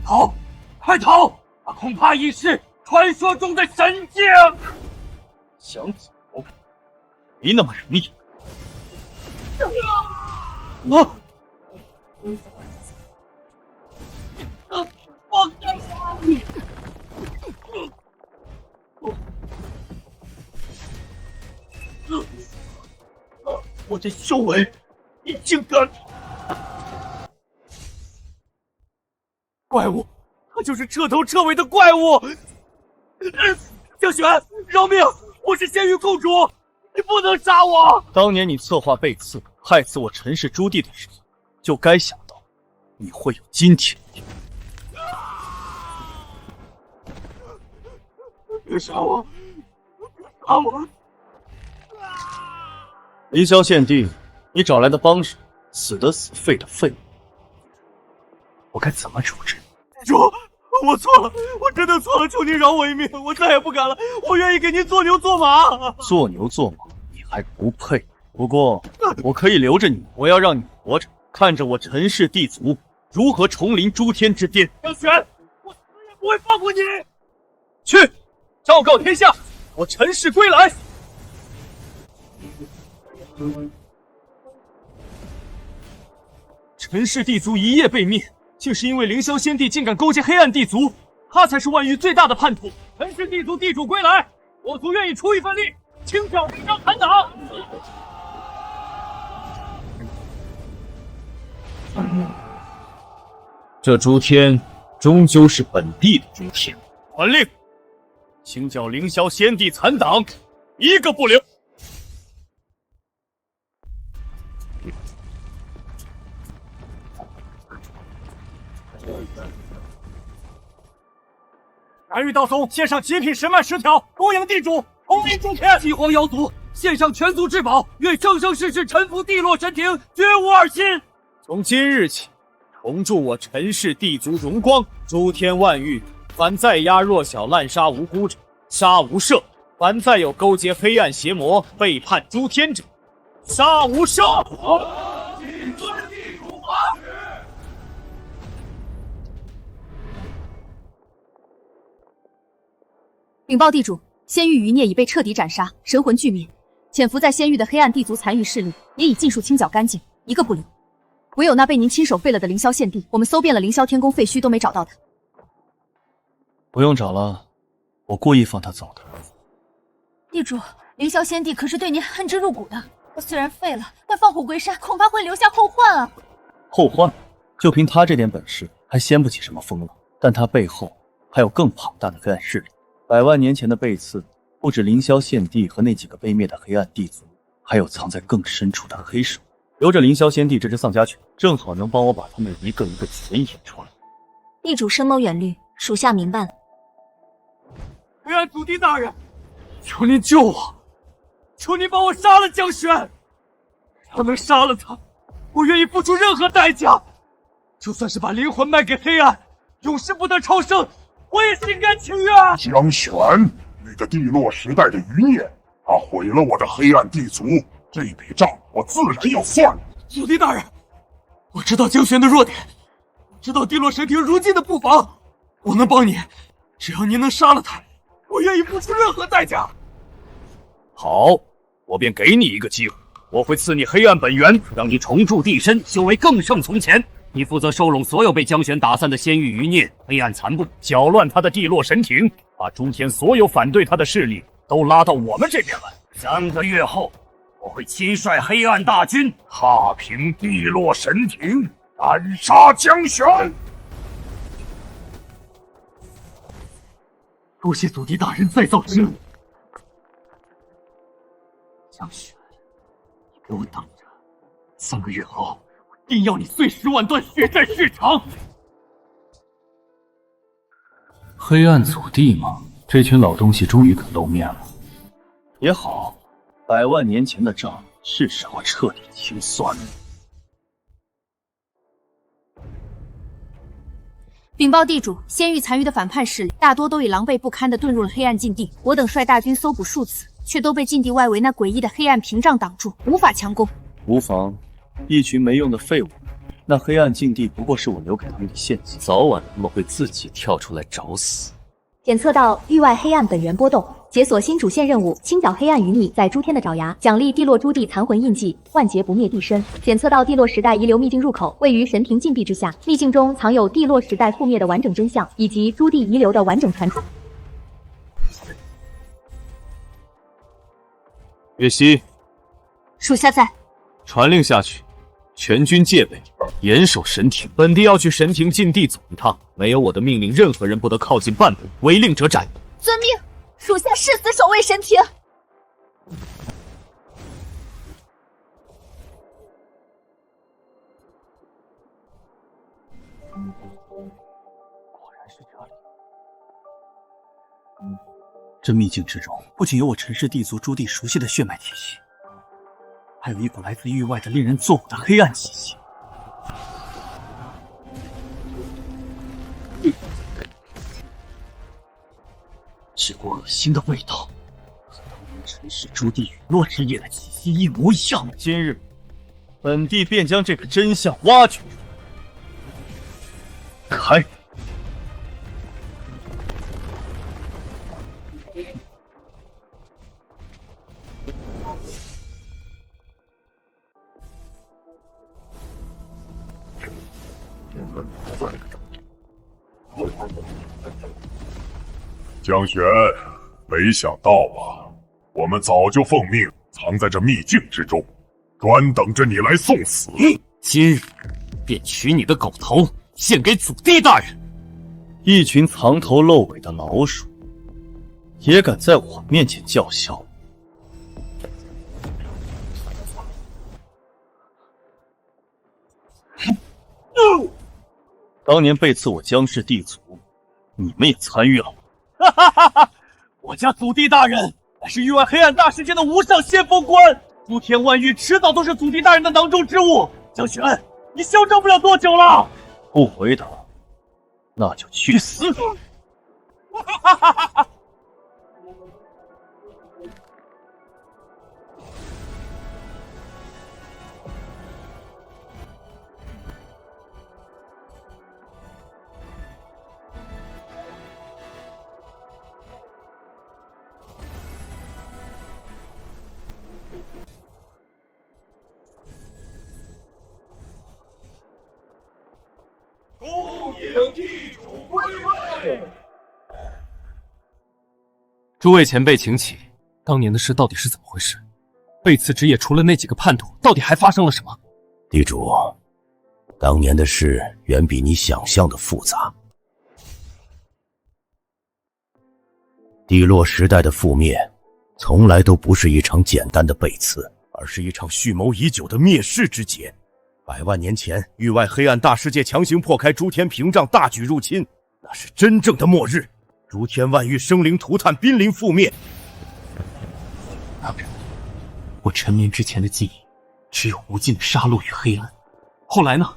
逃！快逃！恐怕已是传说中的神境。想走，没那么容易。我这修为已经得怪物，他就是彻头彻尾的怪物！江玄，饶命！我是仙域共主，你不能杀我！当年你策划背刺，害死我陈氏朱棣的时候，就该想到你会有今天。别杀我！杀我！凌霄献帝，你找来的帮手，死的死，废的废，我该怎么处置？主，我错了，我真的错了，求您饶我一命，我再也不敢了，我愿意给您做牛做马。做牛做马，你还不配。不过，我可以留着你，我要让你活着，看着我陈氏帝族如何重临诸天之巅。江玄，我死也不会放过你！去，昭告天下，我陈氏归来。陈氏帝族一夜被灭，竟是因为凌霄仙帝竟敢勾结黑暗帝族，他才是万域最大的叛徒。陈氏地族地主归来，我族愿意出一份力，清剿凌霄残党。这诸天终究是本地的诸天，传令，清剿凌霄仙帝残党，一个不留。南域道宗献上极品神脉10条，恭迎地主统领诸天。岐黄妖族献上全族至宝，愿生生世世臣服地落神庭，绝无二心。从今日起，重铸我陈氏地族荣光，诸天万域，凡再压弱小、滥杀无辜者，杀无赦；凡再有勾结黑暗邪魔、背叛诸天者，杀无赦。禀报地主，仙域余孽已被彻底斩杀，神魂俱灭。潜伏在仙域的黑暗地族残余势力也已尽数清剿干净，一个不留。唯有那被您亲手废了的凌霄献帝，我们搜遍了凌霄天宫废墟都没找到他。不用找了，我故意放他走的。地主，凌霄仙帝可是对您恨之入骨的，他虽然废了，但放虎归山，恐怕会留下后患啊。后患？就凭他这点本事，还掀不起什么风浪。但他背后还有更庞大的黑暗势力。100万年前的背刺，不止凌霄献帝和那几个被灭的黑暗帝族，还有藏在更深处的黑手。留着凌霄仙帝这只丧家犬，正好能帮我把他们一个一个全引出来。地主深谋远虑，属下明白了。黑暗祖帝大人，求您救我，求您帮我杀了江玄。要能杀了他，我愿意付出任何代价，就算是把灵魂卖给黑暗，永世不得超生，我也心甘情愿。江玄，那个地落时代的余孽，他毁了我的黑暗地族，这笔账我自然要算。祖帝大人，我知道江玄的弱点，知道地落神庭如今的布防，我能帮您，只要您能杀了他，我愿意付出任何代价。好，我便给你一个机会，我会赐你黑暗本源，让你重铸地身，修为更胜从前。你负责收拢所有被江玄打散的仙域余孽、黑暗残部，搅乱他的地落神庭，把诸天所有反对他的势力都拉到我们这边来。3个月后，我会亲率黑暗大军踏平地落神庭，斩杀江玄。多谢祖帝大人再造之恩。江玄，你给我等着，3个月后。定要你碎尸万段，血债血偿！黑暗祖帝吗？这群老东西终于肯露面了。也好，100万年前的账是时候彻底清算了。禀报地主，仙域残余的反叛势力大多都已狼狈不堪地遁入了黑暗禁地，我等率大军搜捕数次，却都被禁地外围那诡异的黑暗屏障挡住，无法强攻。无妨。一群没用的废物，那黑暗禁地不过是我留给他们的陷阱，早晚他们会自己跳出来找死。检测到域外黑暗本源波动，解锁新主线任务：清剿黑暗余逆在诸天的爪牙，奖励地落诸帝残魂印记，万劫不灭地身。检测到地落时代遗留秘境入口位于神庭禁闭之下，秘境中藏有地落时代覆灭的完整真相，以及诸帝遗留的完整传说。岳西，属下在。传令下去。全军戒备，严守神庭。本地要去神庭禁地走一趟，没有我的命令，任何人不得靠近半步，违令者斩。遵命，属下誓死守卫神庭。果然是这里。这秘境之中，不仅有我陈氏地族诸帝熟悉的血脉体系。还有一股来自域外的令人作呕的黑暗气息。这股恶心的味道，和当年陈氏诸帝陨落之夜的气息一模一样。今日，本帝便将这个真相挖掘出来。开！江玄，没想到啊，我们早就奉命藏在这秘境之中，专等着你来送死。今日便取你的狗头献给祖地大人。一群藏头露尾的老鼠，也敢在我面前叫嚣！当年背刺我江氏地族，你们也参与了吗？哈哈哈哈！我家祖地大人乃是域外黑暗大世界的无上先锋官，诸天万域迟早都是祖地大人的囊中之物。江玄，你嚣张不了多久了。不回答，那就去死！哈哈哈哈哈！恭迎地主归位。诸位前辈请起。当年的事到底是怎么回事？背刺之夜除了那几个叛徒，到底还发生了什么？地主，当年的事远比你想象的复杂。帝洛时代的覆灭，从来都不是一场简单的背刺，而是一场蓄谋已久的灭世之劫。100万年前，域外黑暗大世界强行破开诸天屏障，大举入侵，那是真正的末日。诸天万域生灵涂炭，濒临覆灭。我沉眠之前的记忆，只有无尽的杀戮与黑暗。后来呢？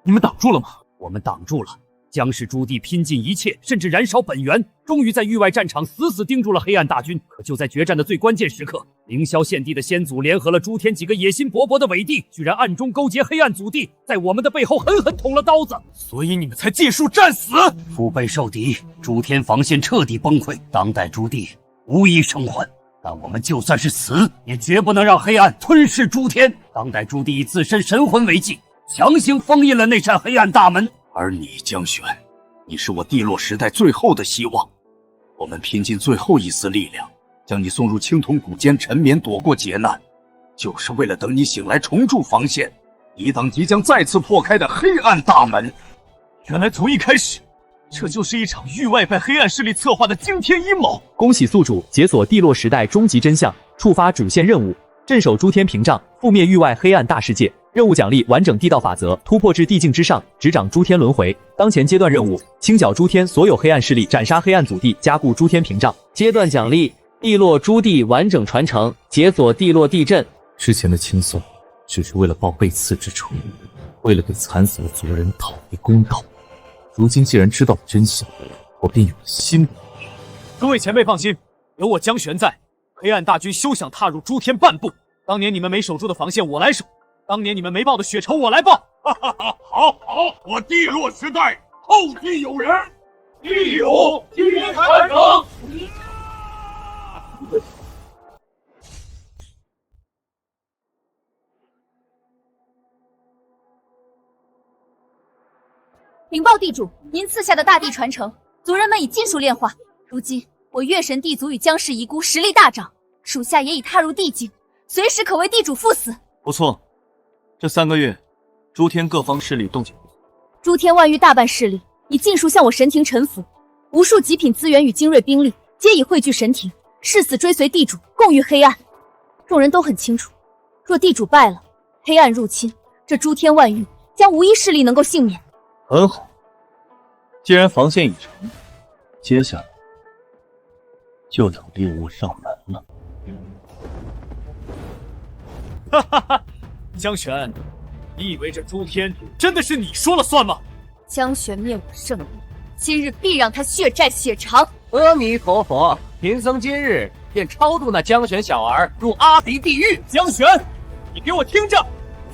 你们挡住了吗？我们挡住了。江氏朱棣拼尽一切，甚至燃烧本源，终于在域外战场死死盯住了黑暗大军。可就在决战的最关键时刻，凌霄献帝的先祖联合了诸天几个野心勃勃的伪帝，居然暗中勾结黑暗祖帝，在我们的背后狠狠捅了刀子。所以你们才借术战死。腹背受敌，诸天防线彻底崩溃，当代朱棣无一生还。但我们就算是死，也绝不能让黑暗吞噬诸天。当代朱棣以自身神魂为祭，强行封印了那扇黑暗大门。而你江玄，你是我帝洛时代最后的希望。我们拼尽最后一丝力量，将你送入青铜古间沉眠，躲过劫难，就是为了等你醒来重筑防线，抵挡即将再次破开的黑暗大门。原来从一开始，这就是一场域外被黑暗势力策划的惊天阴谋。恭喜宿主解锁帝洛时代终极真相，触发主线任务，镇守诸天屏障，覆灭域外黑暗大世界。任务奖励完整地道法则，突破至地境之上，执掌诸天轮回。当前阶段任务：清剿诸天所有黑暗势力，斩杀黑暗祖地，加固诸天屏障。阶段奖励：帝洛朱棣完整传承，解锁帝洛地阵。之前的轻松，只是为了报背刺之仇，为了给惨死的族人讨回公道。如今既然知道了真相，我便有了新的。诸位前辈放心，有我江玄在，黑暗大军休想踏入诸天半步。当年你们没守住的防线，我来守。当年你们没报的血仇，我来报！哈哈哈！好，我帝洛时代后继有人，必有金传承。禀报地主，您赐下的大地传承，族人们已尽数炼化。如今我月神地族与江氏遗孤实力大涨，属下也已踏入地境，随时可为地主赴死。不错。这3个月，诸天各方势力动静不错。诸天万域大半势力已尽数向我神庭臣服，无数极品资源与精锐兵力皆已汇聚神庭，誓死追随地主，共御黑暗。众人都很清楚，若地主败了，黑暗入侵，这诸天万域将无一势力能够幸免。很好，既然防线已成，接下来就等猎物上门了。哈哈哈！江玄，你以为这诸天真的是你说了算吗？江玄灭我圣域，今日必让他血债血偿。阿弥陀佛，贫僧今日便超度那江玄小儿入阿鼻地狱。江玄，你给我听着！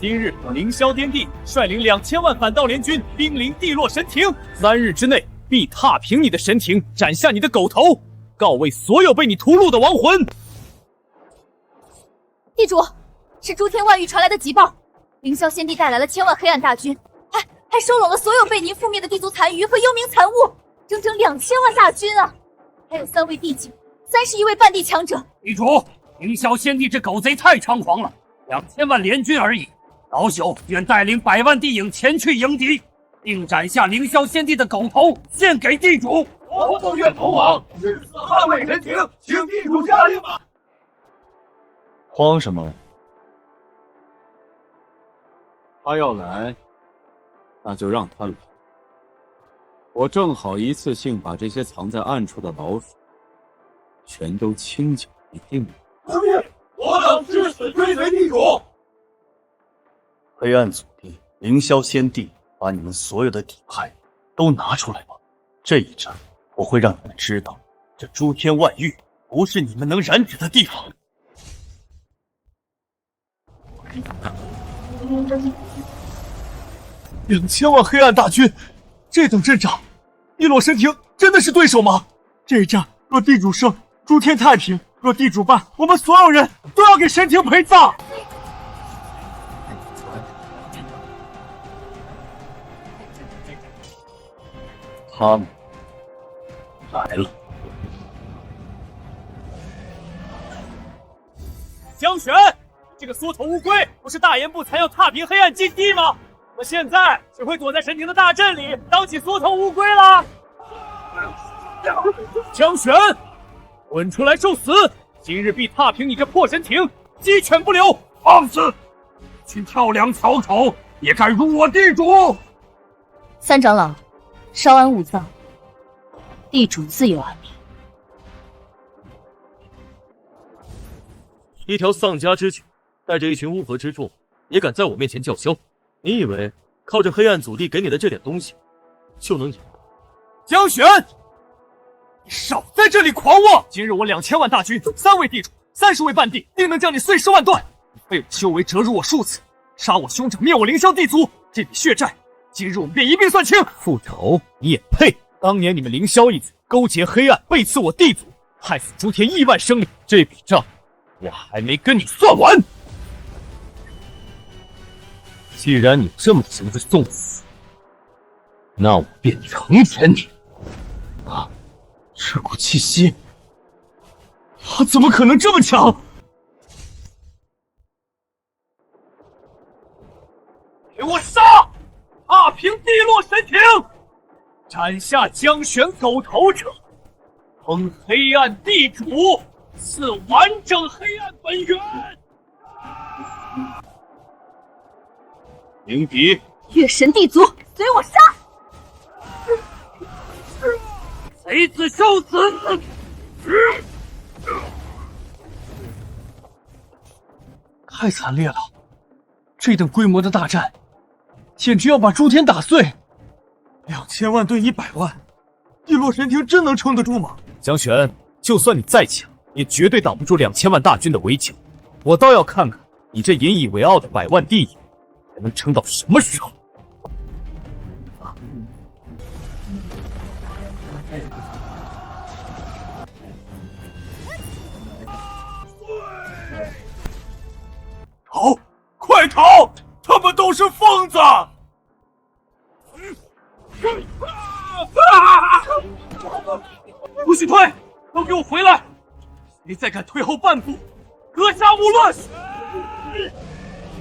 今日凌霄天帝率领2000万反盗联军兵临帝洛神庭，3日之内必踏平你的神庭，斩下你的狗头，告慰所有被你屠戮的亡魂。地主，是诸天万域传来的急报，凌霄先帝带来了1000万黑暗大军，还收拢了所有被您覆灭的地族残余和幽冥残物，整整2000万大军啊！还有3位地境，31位半地强者。地主，凌霄先帝这狗贼太猖狂了，2000万联军而已。老朽愿带领100万地影前去迎敌，并斩下凌霄先帝的狗头，献给地主。我不愿投往，誓死捍卫人情，请地主下令吧。慌什么？他要来，那就让他来。我正好一次性把这些藏在暗处的老鼠全都清剿一并。遵命，我等至死追随地主。黑暗祖地、凌霄先帝，把你们所有的底牌都拿出来吧！这一战，我会让你们知道，这诸天万域不是你们能染指的地方。2000万黑暗大军，这等阵仗，一落神庭真的是对手吗？这一战若地主胜，诸天太平；若地主败，我们所有人都要给神庭陪葬。他们来了。江玄，这个缩头乌龟，不是大言不惭要踏平黑暗禁地吗？我现在只会躲在神庭的大阵里，当起缩头乌龟了。江玄，滚出来受死！今日必踏平你这破神庭，鸡犬不留！放肆！群跳梁草丑，也敢辱我地主！三长老，稍安勿躁，地主自有安排。一条丧家之犬，带着一群乌合之众，也敢在我面前叫嚣？你以为靠着黑暗祖地给你的这点东西，就能赢？江玄，你少在这里狂妄！今日我2000万大军，3位地主，30位半地，定能将你碎尸万段！你废我修为，折辱我数次，杀我兄长，灭我凌霄地族，这笔血债，今日我们便一并算清。复仇你也配？当年你们凌霄一族勾结黑暗，背刺我地族，害死诸天亿万生灵，这笔账我还没跟你算完。既然你这么急着送死，那我便成全你。啊，这股气息，他怎么可能这么强？给我杀！踏平地落神庭，斩下江玄狗头者，封黑暗地主，赐完整黑暗本源。迎敌！月神地族，随我杀！贼子受死！太惨烈了！这等规模的大战，简直要把诸天打碎。2000万对100万，地落神庭真能撑得住吗？江玄，就算你再强，也绝对挡不住2000万大军的围剿。我倒要看看你这引以为傲的100万地影，还能撑到什么时候？逃！快逃！他们都是疯子！不许退！都给我回来！谁再敢退后半步，格杀勿论！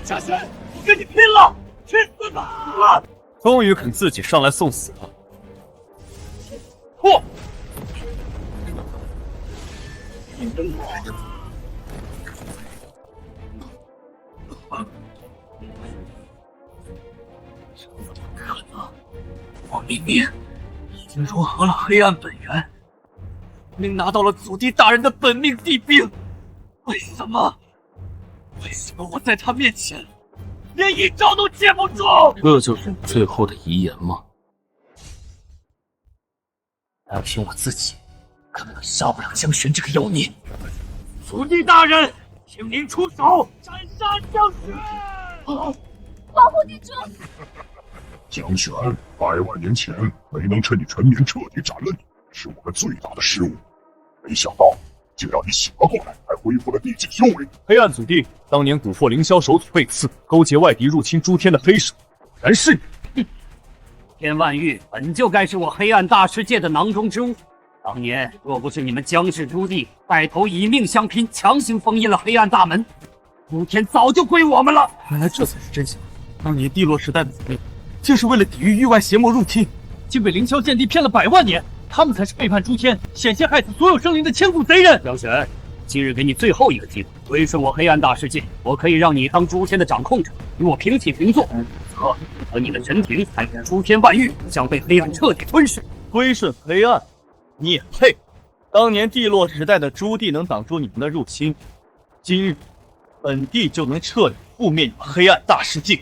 嘉轩，我跟你拼了！去死吧！终于肯自己上来送死了。嚯！我明明已经融合了黑暗本源，并拿到了祖地大人的本命地兵，为什么我在他面前连一招都接不住？这就是你最后的遗言吗？单凭我自己，根本杀不了江玄这个妖孽。祖地大人，请您出手斩杀江玄！保护地主！江玄，100万年前没能趁你成年彻底斩了你，是我们最大的失误。没想到竟让你醒了过来，还恢复了地境修为。黑暗祖地当年蛊惑凌霄首祖被刺，勾结外敌入侵诸天的黑手，果然是你！天万域本就该是我黑暗大世界的囊中之物。当年若不是你们江氏朱棣带头以命相拼，强行封印了黑暗大门，诸天早就归我们了。原来这才是真相。当年帝洛时代的祖灵，竟是为了抵御域外邪魔入侵，竟被凌霄剑帝骗了100万年。他们才是背叛诸天、险些害死所有生灵的千古贼人。江玄，今日给你最后一个机会，归顺我黑暗大世界，我可以让你当诸天的掌控者，与我平起平坐。和你的神庭才是诸天万域将被黑暗彻底吞噬。归顺黑暗，你也配？当年帝洛时代的朱棣能挡住你们的入侵，今日本帝就能彻底覆灭你们黑暗大世界。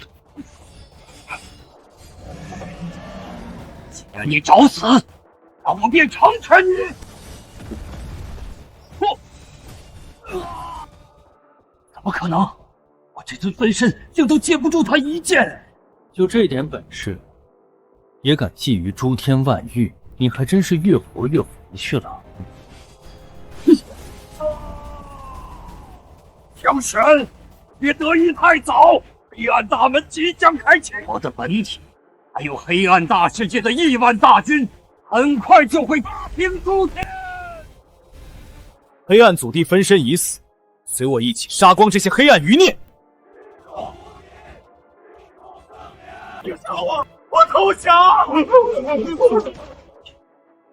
既然你找死，让我便成全你！怎么可能？我这尊分身竟都接不住他一剑！就这点本事，也敢觊觎诸天万域？你还真是越活越回去了。江玄，别得意太早，黑暗大门即将开启，我的本体还有黑暗大世界的亿万大军，很快就会大平诸天。黑暗祖帝分身已死，随我一起杀光这些黑暗余孽！别杀我！我投降！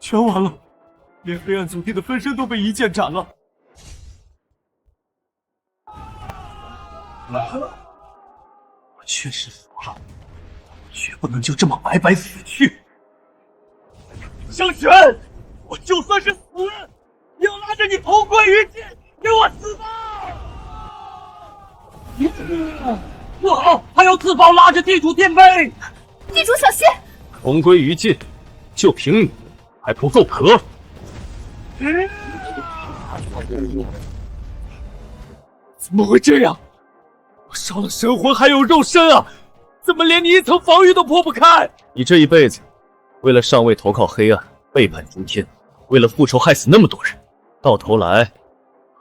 全完了，连黑暗祖帝的分身都被一剑斩了。我确实服了，绝不能就这么白白死去。萧玄，我就算是死，也要拉着你同归于尽，给我死吧！不好，还要自保，拉着地主垫背。地主小心！同归于尽，就凭你还不够格？怎么会这样？我烧了神魂还有肉身啊！怎么连你一层防御都破不开？你这一辈子，为了上位投靠黑暗，背叛诸天，为了复仇害死那么多人，到头来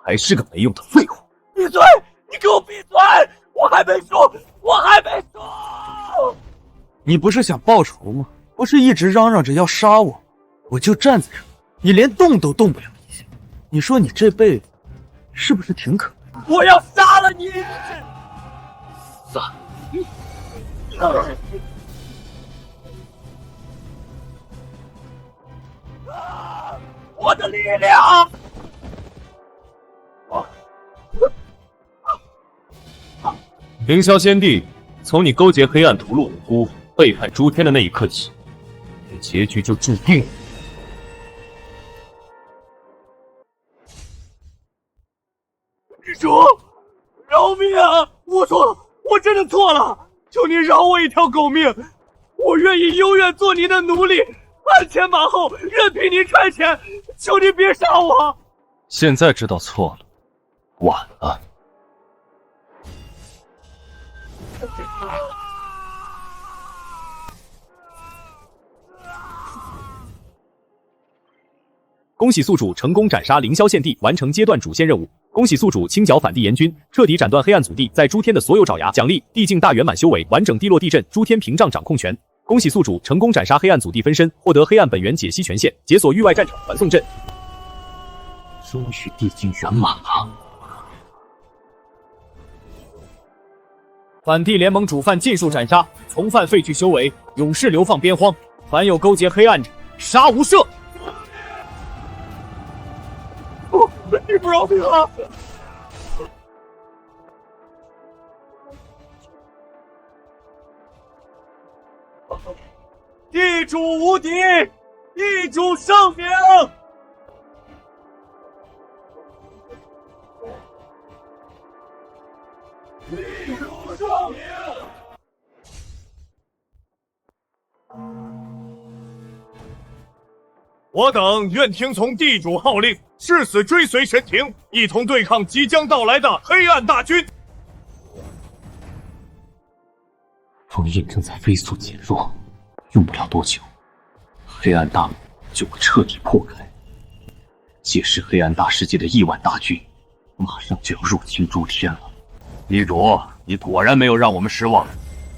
还是个没用的废物！闭嘴！你给我闭嘴！我还没说，我还没说！你不是想报仇吗？不是一直嚷嚷着要杀我，我就站在这，你连动都动不了一下。你说你这辈子是不是挺可怜？我要杀了你！我的力量！凌霄仙帝，从你勾结黑暗屠戮无辜、背叛诸天的那一刻起，你的结局就注定了。地主，饶命啊！我错了，我真的错了，求您饶我一条狗命，我愿意永远做您的奴隶，鞍前马后，任凭您差遣，求您别杀我！现在知道错了，晚了。恭喜宿主成功斩杀凌霄献帝，完成阶段主线任务。恭喜宿主清剿反帝炎军，彻底斩断黑暗祖帝在诸天的所有爪牙。奖励：地境大圆满修为，完整地落地阵，诸天屏障掌控权。恭喜宿主成功斩杀黑暗祖帝分身，获得黑暗本源解析权限，解锁域外战场传送阵。终于地境圆满了。反帝联盟主犯尽数斩杀，从犯废去修为，勇士流放边荒。凡有勾结黑暗者，杀无赦。你不饶命啊！地主无敌，地主圣明。地主圣明。我等愿听从地主号令，誓死追随神庭，一同对抗即将到来的黑暗大军。封印正在飞速减弱，用不了多久，黑暗大门就会彻底破开。届时，黑暗大世界的亿万大军马上就要入侵诸天了。李主，你果然没有让我们失望。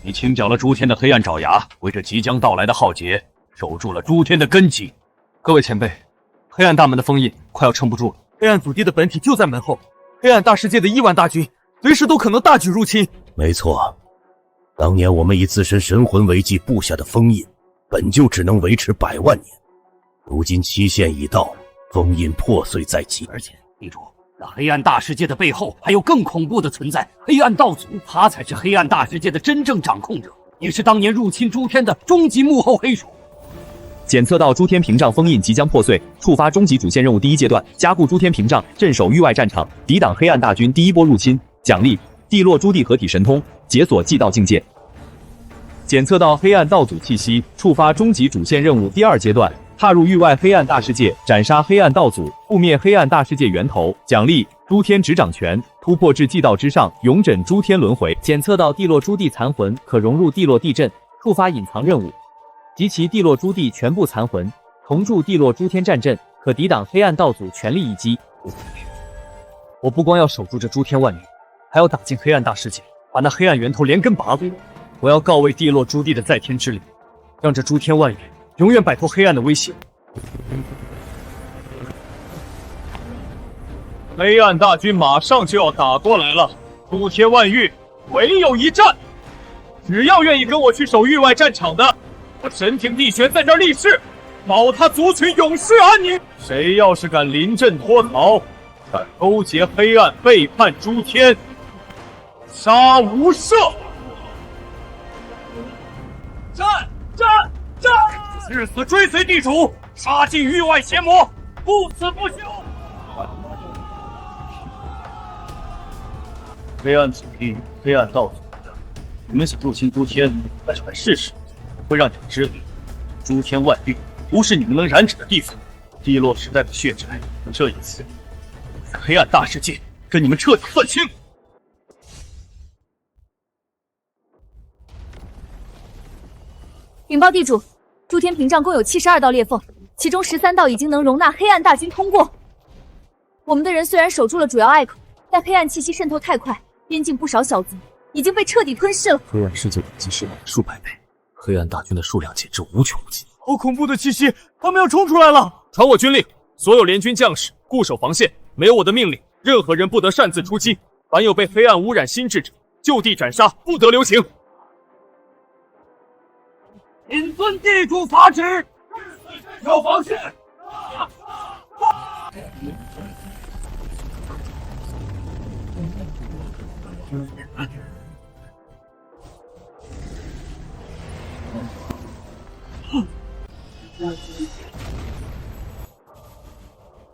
你清剿了诸天的黑暗爪牙，为这即将到来的浩劫，守住了诸天的根基。各位前辈，黑暗大门的封印快要撑不住了，黑暗祖地的本体就在门后，黑暗大世界的亿万大军随时都可能大举入侵。没错，当年我们以自身神魂为祭布下的封印，本就只能维持100万年，如今期限已到，封印破碎在即。而且，地主，那黑暗大世界的背后还有更恐怖的存在——黑暗道祖，他才是黑暗大世界的真正掌控者，也是当年入侵诸天的终极幕后黑手。检测到诸天屏障封印即将破碎，触发终极主线任务第1阶段，加固诸天屏障，镇守域外战场，抵挡黑暗大军第1波入侵。奖励：地落朱棣合体神通，解锁祭道境界。检测到黑暗道祖气息，触发终极主线任务第2阶段，踏入域外黑暗大世界，斩杀黑暗道祖，覆灭黑暗大世界源头。奖励：诸天执掌权，突破至祭道之上，永枕诸天轮回。检测到地落朱棣残魂，可融入地落地阵，触发隐藏任务。集齐地落朱棣全部残魂，同驻地落诸天战阵，可抵挡黑暗道祖全力一击。我不光要守住这诸天万年，还要打进黑暗大世界，把那黑暗源头连根拔落。我要告慰地落朱棣的在天之灵，让这诸天万元永远摆脱黑暗的威胁。黑暗大军马上就要打过来了，诸天万域唯有一战。只要愿意跟我去守域外战场的，我神庭地玄在这儿立誓，保他族群永世安宁。谁要是敢临阵脱逃，敢勾结黑暗背叛诸天，杀无赦！战！誓死追随地主，杀尽域外邪魔，不死不休！黑暗祖地、黑暗道祖，你们想入侵诸天，那就来试试。我会让你们知道，诸天万域不是你们能染指的地方。地落时代的血债，这一次，在黑暗大世界跟你们彻底算清。禀报地主，诸天屏障共有72道裂缝，其中13道已经能容纳黑暗大军通过。我们的人虽然守住了主要隘口，但黑暗气息渗透太快，边境不少小族已经被彻底吞噬了。黑暗世界已经是数百倍，黑暗大军的数量简直无穷无尽。好恐怖的气息，他们要冲出来了！传我军令，所有联军将士固守防线，没有我的命令，任何人不得擅自出击。凡有被黑暗污染心智者，就地斩杀，不得留情。谨遵地主法旨，守防线。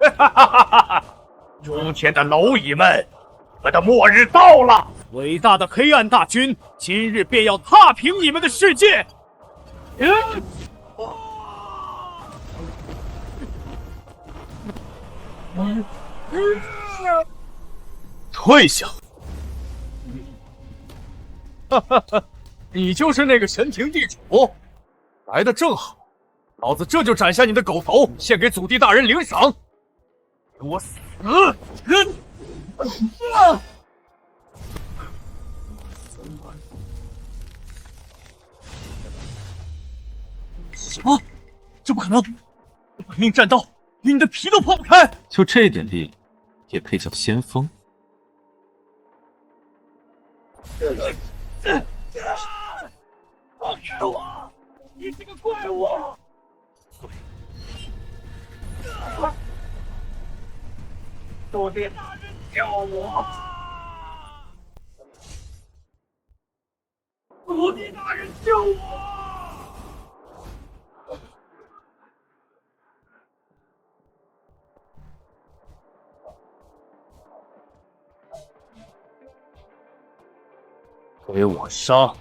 哈哈哈哈！诸天的蝼蚁们，你们的末日到了！伟大的黑暗大军今日便要踏平你们的世界！退下！哈哈哈，你就是那个神庭地主，来的正好，老子这就斩下你的狗头，献给祖地大人领赏。给我死！什么？这不可能！本命战刀连你的皮都破不开！就这点力，也配叫先锋？放开我！你这个怪物！祖地大人救我！祖地大人救我！给我杀！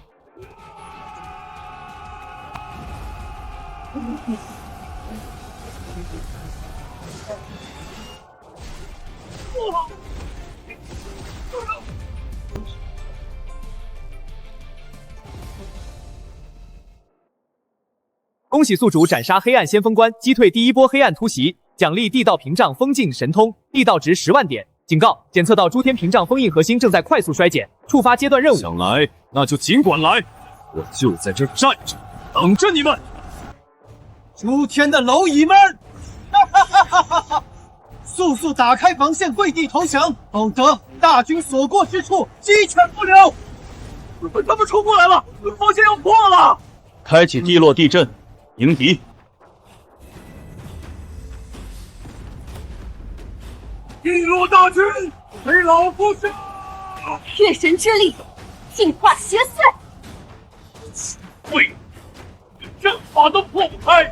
恭喜宿主斩杀黑暗先锋官，击退第1波黑暗突袭，奖励地道屏障封禁神通，地道值10万点。警告：检测到诸天屏障封印核心正在快速衰减，触发阶段任务。想来，那就尽管来。我就在这站着，等着你们！诸天的蝼蚁们，速速打开防线，跪地投降，否则大军所过之处鸡犬不留！他们冲过来了，防线要破了！开启地落地阵，迎敌。地落大军，随老夫上！月神之力，净化邪祟！对，阵法都破不开！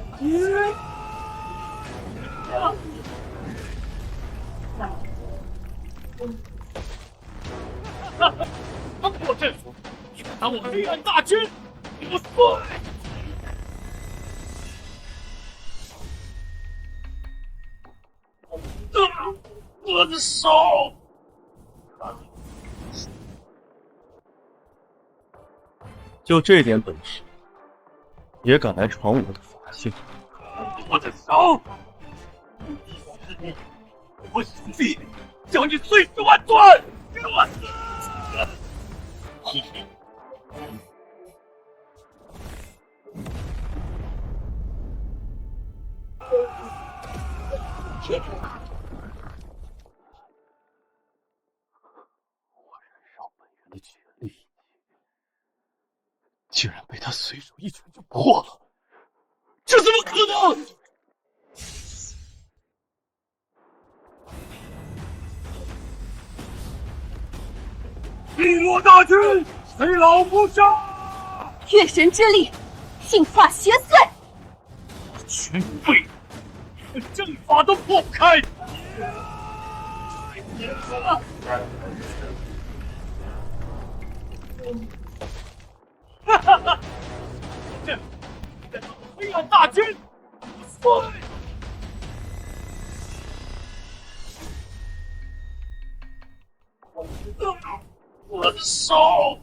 突破阵法，打我黑暗大军！不碎！我的手！就这点本事，也敢来闯我的法性？我的手！我兄弟，将你碎尸万段！给我死！竟然被他随手一拳就破了，这怎么可能？地落大军，随老夫上！月神之力，净化邪祟！全废，阵法都破不开！哈哈哈！这黑暗大军，碎！我的手！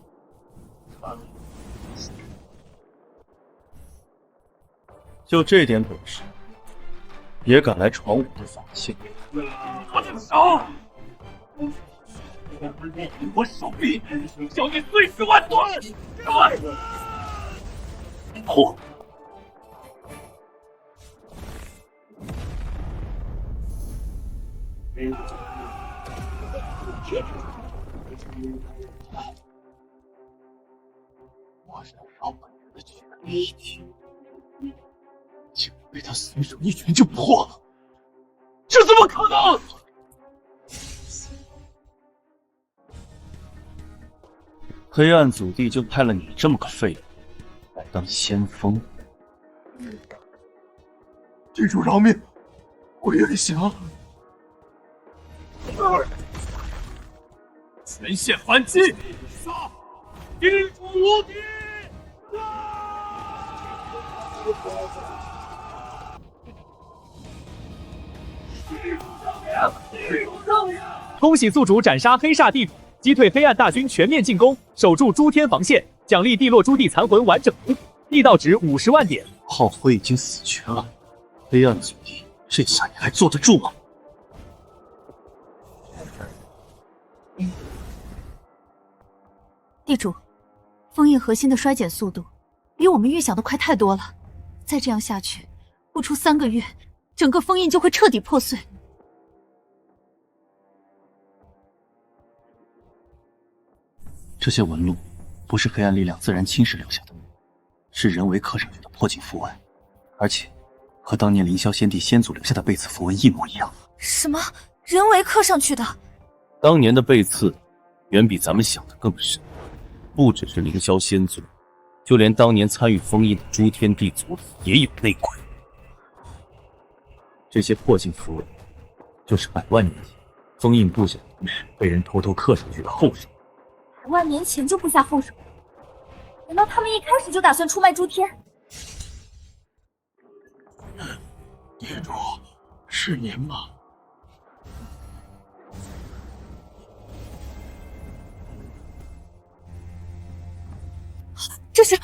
就这点本事，也敢来闯我的法性？我的手！我手臂将你碎尸万段！破！我想饶本人的绝力一体，竟然被他随手一拳就破了，这怎么可能？黑暗祖地就派了你这么个废物来当先锋？地主饶命，我愿降。全线反击！杀！地主无敌！恭喜宿主斩杀黑煞地主，击退黑暗大军全面进攻，守住诸天防线，奖励地落诸帝残魂完整图，地道值50万点。炮灰已经死全了，黑暗祖地这下你还坐得住吗？地主，封印核心的衰减速度比我们预想的快太多了，再这样下去，不出3个月，整个封印就会彻底破碎。这些纹路不是黑暗力量自然侵蚀留下的，是人为刻上去的破镜符文，而且和当年凌霄先帝先祖留下的背刺符文一模一样。什么？人为刻上去的？当年的背刺远比咱们想的更深，不只是凌霄先祖，就连当年参与封印的诸天地族也有内鬼。这些破镜符文就是100万年前封印布下同时被人偷偷刻上去的后手。100万年前就布下后手，难道他们一开始就打算出卖诸天？地主，是您吗？这是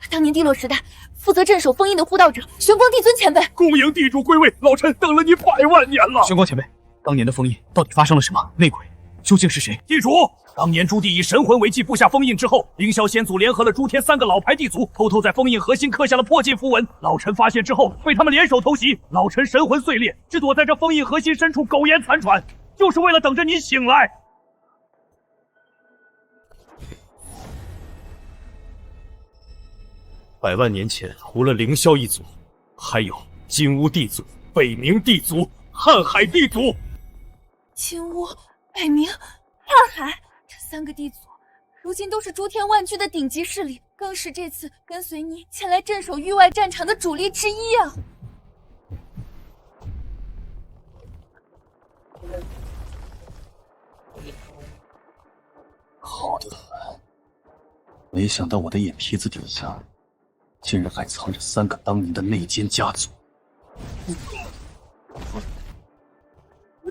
当年地落时代负责镇守封印的护道者玄光帝尊前辈。恭迎地主归位，老臣等了你100万年了。玄光前辈，当年的封印到底发生了什么？内鬼究竟是谁？地主，当年朱棣以神魂为祭布下封印之后，凌霄先祖联合了诸天3个老牌地族，偷偷在封印核心刻下了破禁符文。老臣发现之后，被他们联手偷袭，老臣神魂碎裂，只躲在这封印核心深处苟延残喘，就是为了等着你醒来。100万年前，除了凌霄一族，还有金乌地族、北冥地族、瀚海地族。金乌、北冥、瀚海这3个地族，如今都是诸天万聚的顶级势力，更是这次跟随你前来镇守域外战场的主力之一啊！好的很，没想到我的眼皮子底下，竟然还藏着3个当年的内奸家族。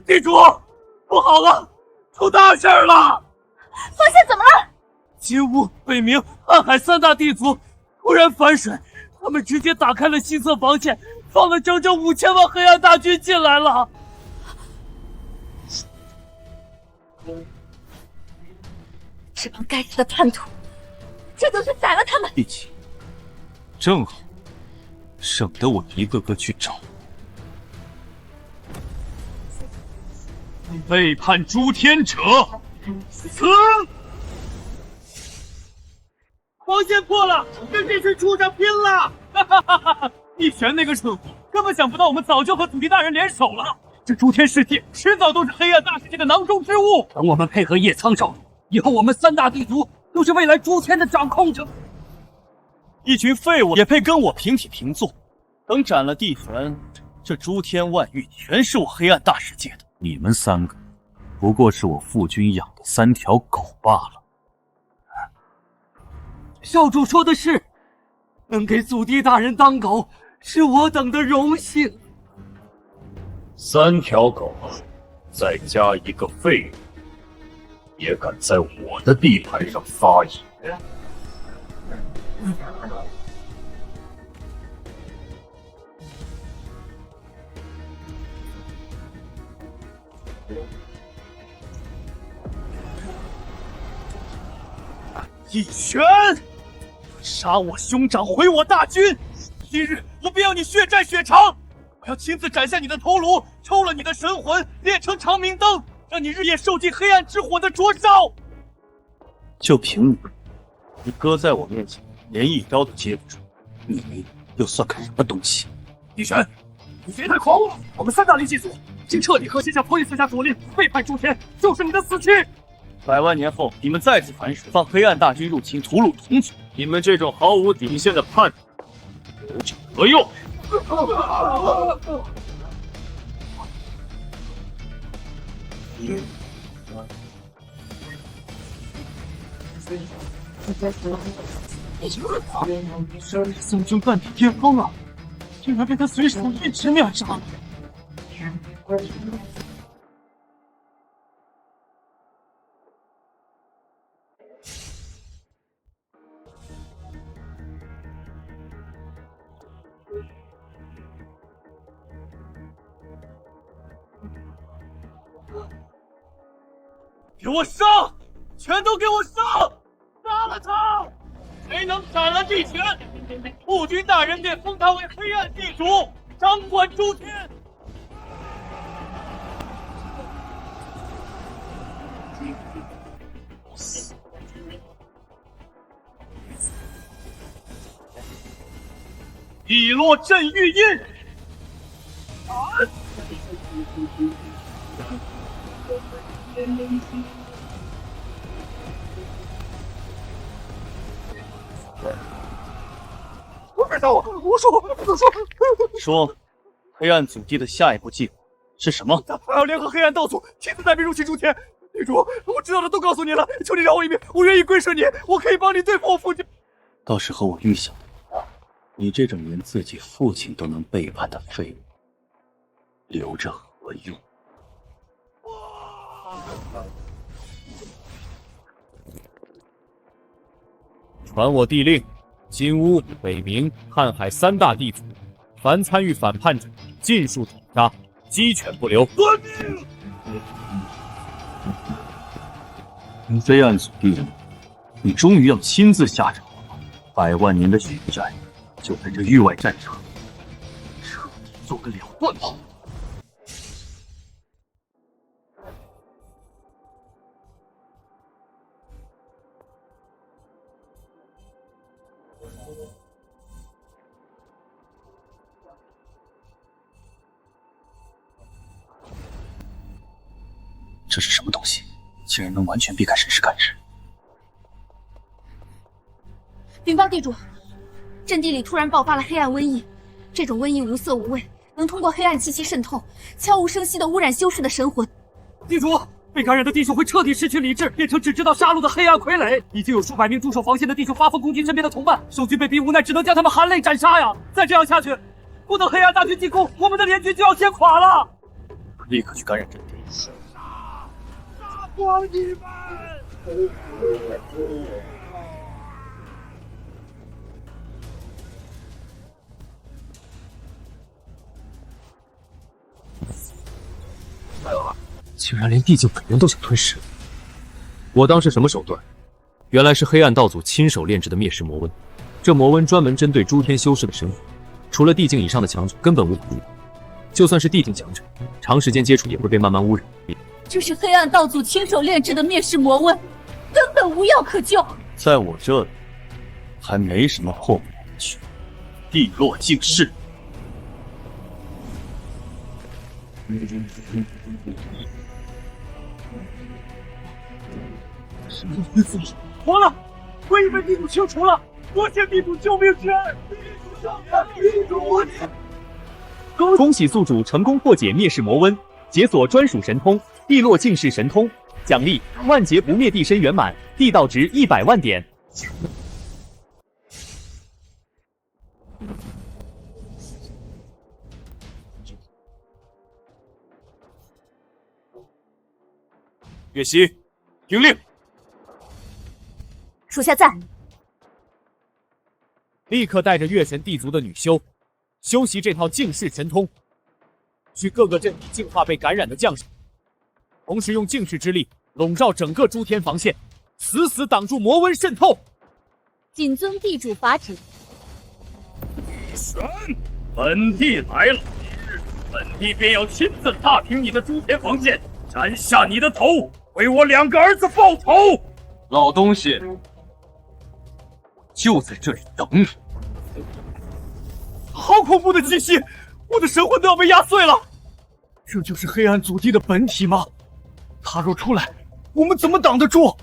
地主，不好了，出大事了！发现怎么了？金乌、北冥、瀚海3大地族突然反水，他们直接打开了西侧防线，放了整整5000万黑暗大军进来了。这帮该死的叛徒，这就是宰了他们！一起，正好，省得我一个个去找。背叛诸天者，死！防线破了，跟这群畜生拼了！哈哈哈哈！一拳那个蠢货，根本想不到我们早就和祖地大人联手了。这诸天世界迟早都是黑暗大世界的囊中之物。等我们配合叶苍手，以后我们3大地族都是未来诸天的掌控者。一群废物也配跟我平起平坐？等斩了地魂，这诸天万域全是我黑暗大世界的。你们3个，不过是我父君养的3条狗罢了。少主说的是，能给祖地大人当狗，是我等的荣幸。3条狗，再加一个废物，也敢在我的地盘上撒野？一拳杀我兄长，毁我大军！今日我便要你血债血偿！我要亲自斩下你的头颅，抽了你的神魂，炼成长明灯，让你日夜受尽黑暗之火的灼烧！就凭你哥在我面前连一招都接不住，你又算个什么东西？帝玄，你别太狂妄！我们3大灵祭祖已经彻底和天下破译4家左令，背叛诸天，就是你的死期！100万年后，你们再次反水，放黑暗大军入侵，屠戮同族。你们这种毫无底线的叛徒，有酒何用？宋军半点巅峰啊，竟然被他随手一直秒杀！给我上！全都给我上！杀了他！谁能斩了地玄，父君大人便封他为黑暗地主，掌管诸天。以落镇玉印。别打我！我说，黑暗祖地的下一步计划是什么？他要联合黑暗道祖，亲自带兵入侵诸天。地主，我知道的都告诉你了，求你饶我一命，我愿意归顺你，我可以帮你对付我父亲。倒是和我预想的一样，你这种连自己父亲都能背叛的废物，留着何用？传我帝令，金乌、北冥、瀚海3大地族，凡参与反叛者，尽数斩杀，鸡犬不留。遵命。黑暗祖地，你终于要亲自下场了。100万年的血债，就在这域外战场，彻底做个了断吧。这是什么东西？竟然能完全避开神识感知！禀报地主，阵地里突然爆发了黑暗瘟疫，这种瘟疫无色无味，能通过黑暗气息渗透，悄无声息地污染修士的神魂。地主，被感染的弟兄会彻底失去理智，变成只知道杀戮的黑暗傀儡。已经有数百名驻守防线的弟兄发疯攻击身边的同伴，守军被逼无奈，只能将他们含泪斩杀呀！再这样下去，不等黑暗大军进攻，我们的联军就要先垮了。立刻去感染阵地！光你们！竟然连地境本源都想吞噬！我当是什么手段？原来是黑暗道祖亲手炼制的灭世魔瘟。这魔瘟专门针对诸天修士的神魂，除了地境以上的强者，根本无法抵挡。就算是地境强者，长时间接触也会被慢慢污染。这是黑暗道祖亲手炼制的灭世魔瘟，根本无药可救。在我这里，还没什么破不了的去。地落净世。完了，瘟疫被地主清除了，多谢地主救命之恩！地主，恭喜宿主成功破解灭世魔瘟，解锁专属神通地落净世神通，奖励万劫不灭地身圆满，地道值100万点。岳西，听令！属下在。立刻带着月神地族的女修，修习这套净世神通，去各个阵地净化被感染的将士，同时用净世之力笼罩整个诸天防线，死死挡住魔瘟渗透。谨遵地主法旨。神，本地来了，今日本地便要亲自踏平你的诸天防线，斩下你的头，为我2个儿子报仇！老东西，就在这里等你。好恐怖的气息，我的神魂都要被压碎了。这就是黑暗祖地的本体吗？他若出来，我们怎么挡得住？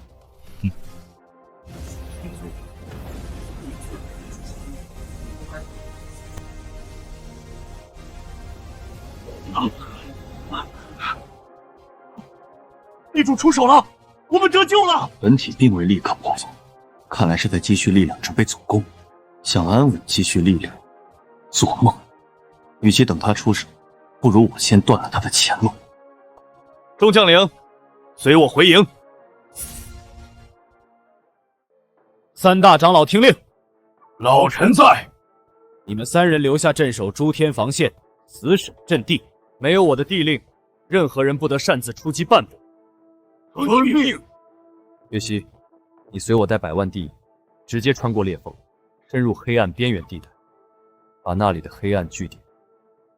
地主出手了，我们得救了！本体并未立刻破防，看来是在积蓄力量准备总攻。想安稳积蓄力量，做梦！与其等他出手，不如我先断了他的前路。众将领，随我回营。3大长老听令，老臣在。你们3人留下镇守诸天防线，死守阵地。没有我的地令，任何人不得擅自出击半步。遵命。岳西，你随我带100万地影，直接穿过裂缝，深入黑暗边缘地带，把那里的黑暗据点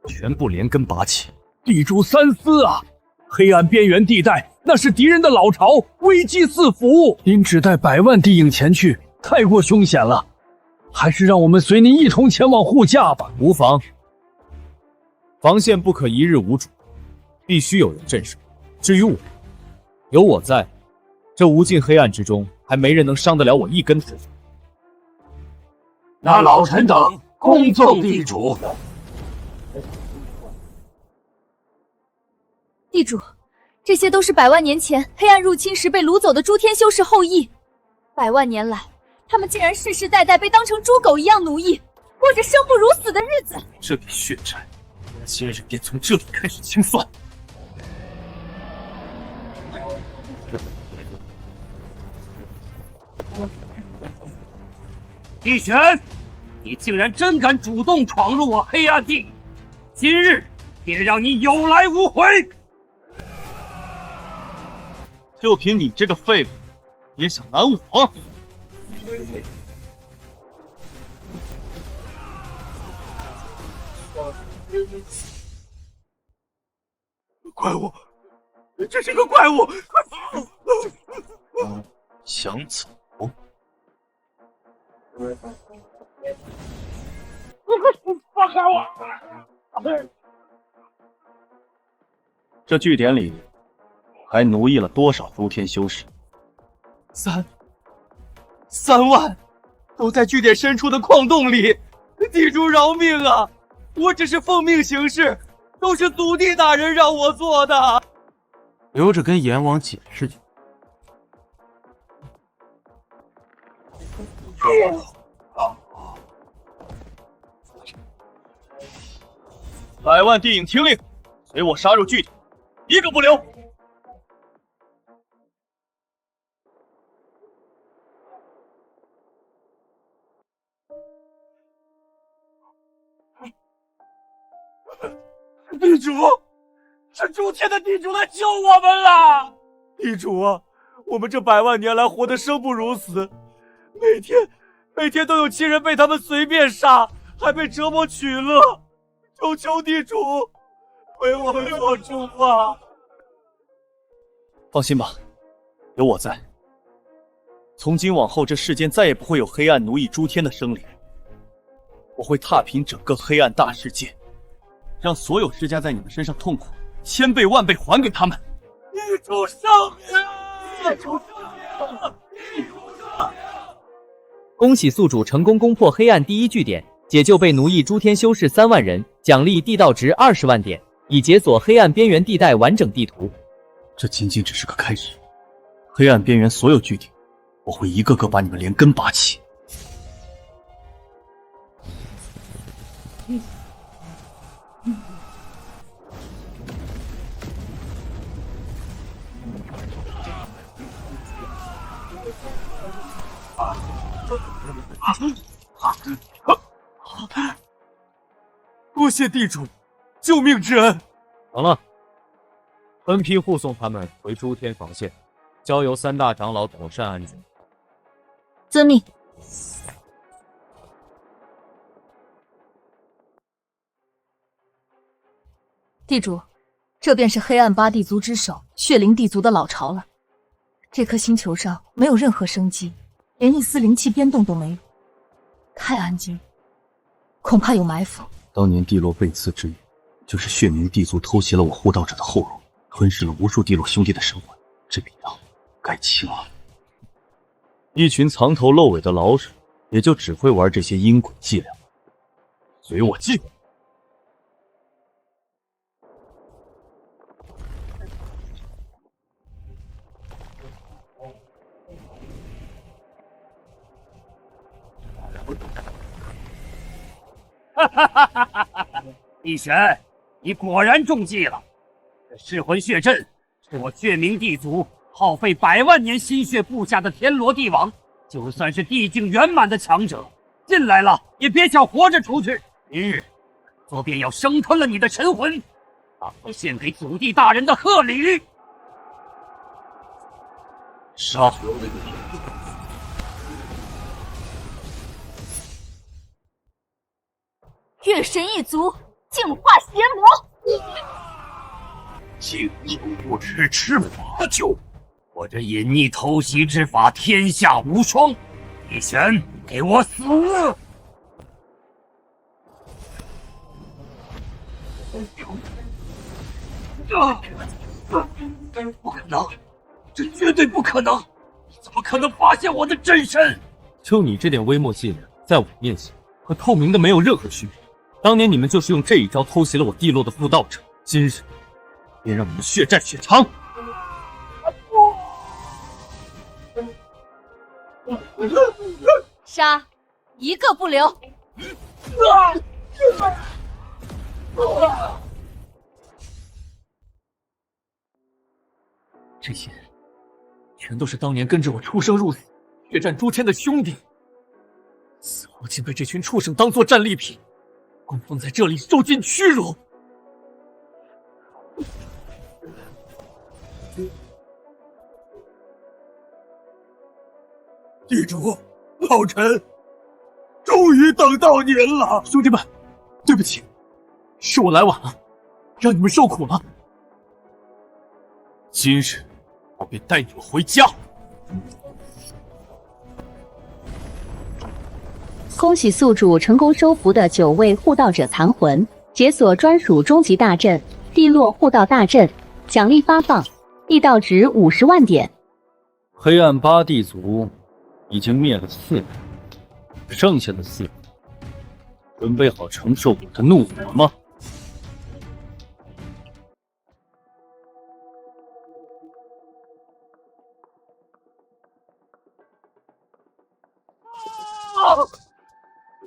全部连根拔起。地主三思啊！黑暗边缘地带那是敌人的老巢，危机四伏。您只带100万地影前去，太过凶险了。还是让我们随您一同前往护驾吧。无妨。防线不可一日无主，必须有人镇守。至于我，有我在，这无尽黑暗之中，还没人能伤得了我一根头。那老臣等恭奏地主。地主，这些都是100万年前黑暗入侵时被掳走的诸天修士后裔。100万年来，他们竟然世世代代被当成猪狗一样奴役，过着生不如死的日子。这笔血债，今日便从这里开始清算。帝玄，你竟然真敢主动闯入我黑暗地，今日便让你有来无回！就凭你这个废物，也想拦我？怪物，这是个怪物！想走？放开我！这据点里还奴役了多少诸天修士？3万，都在据点深处的矿洞里。地主饶命啊！我只是奉命行事，都是祖地大人让我做的。留着跟阎王解释去。百万地影听令，随我杀入据点，一个不留。地主，是诸天的地主来救我们了！地主啊，我们这100万年来活得生不如死，每天都有亲人被他们随便杀，还被折磨取乐。求地主为我们做主啊！放心吧，有我在。从今往后，这世间再也不会有黑暗奴役诸天的生灵。我会踏平整个黑暗大世界，让所有施加在你们身上痛苦1000倍万倍还给他们。地主圣明！地主圣明！恭喜宿主成功攻破黑暗第1据点，解救被奴役诸天修士3万人，奖励地道值20万点，已解锁黑暗边缘地带完整地图。这仅仅只是个开始，黑暗边缘所有据点，我会一个个把你们连根拔起。多谢地主救命之恩。好了，分批护送他们回诸天防线，交由3大长老妥善安置。遵命。地主，这便是黑暗8地族之首血灵地族的老巢了。这颗星球上没有任何生机，连一丝灵气变动都没有，太安静，恐怕有埋伏。当年地落背刺之役，就是血冥地族偷袭了我护道者的后容，吞噬了无数地落兄弟的神魂，这笔账该清了。一群藏头露尾的老鼠，也就只会玩这些阴诡伎俩。随我进。帝玄，你果然中计了。这噬魂血阵是我血冥地族耗费100万年心血布下的天罗地网，就算是地境圆满的强者进来了，也别想活着出去。今日我便要生吞了你的神魂，当做献给祖地大人的贺礼。杀！月神一族净化邪魔，敬酒不吃吃罚酒，我这隐匿偷袭之法天下无双。帝玄，给我死！不可能，这绝对不可能！你怎么可能发现我的真身？就你这点微末伎俩，在我面前和透明的没有任何区别。当年你们就是用这一招偷袭了我地落的护道者，今日便让你们血债血偿！杀，一个不留！这些人全都是当年跟着我出生入死、血战诸天的兄弟，死后竟被这群畜生当作战利品，供奉在这里受尽屈辱。地主，老臣终于等到您了。兄弟们，对不起，是我来晚了，让你们受苦了。今日我便带你们回家。恭喜宿主成功收服的9位护道者残魂，解锁专属终极大阵地落护道大阵，奖励发放，地道值50万点。黑暗八地族已经灭了4人，剩下的4人准备好承受我的怒火吗？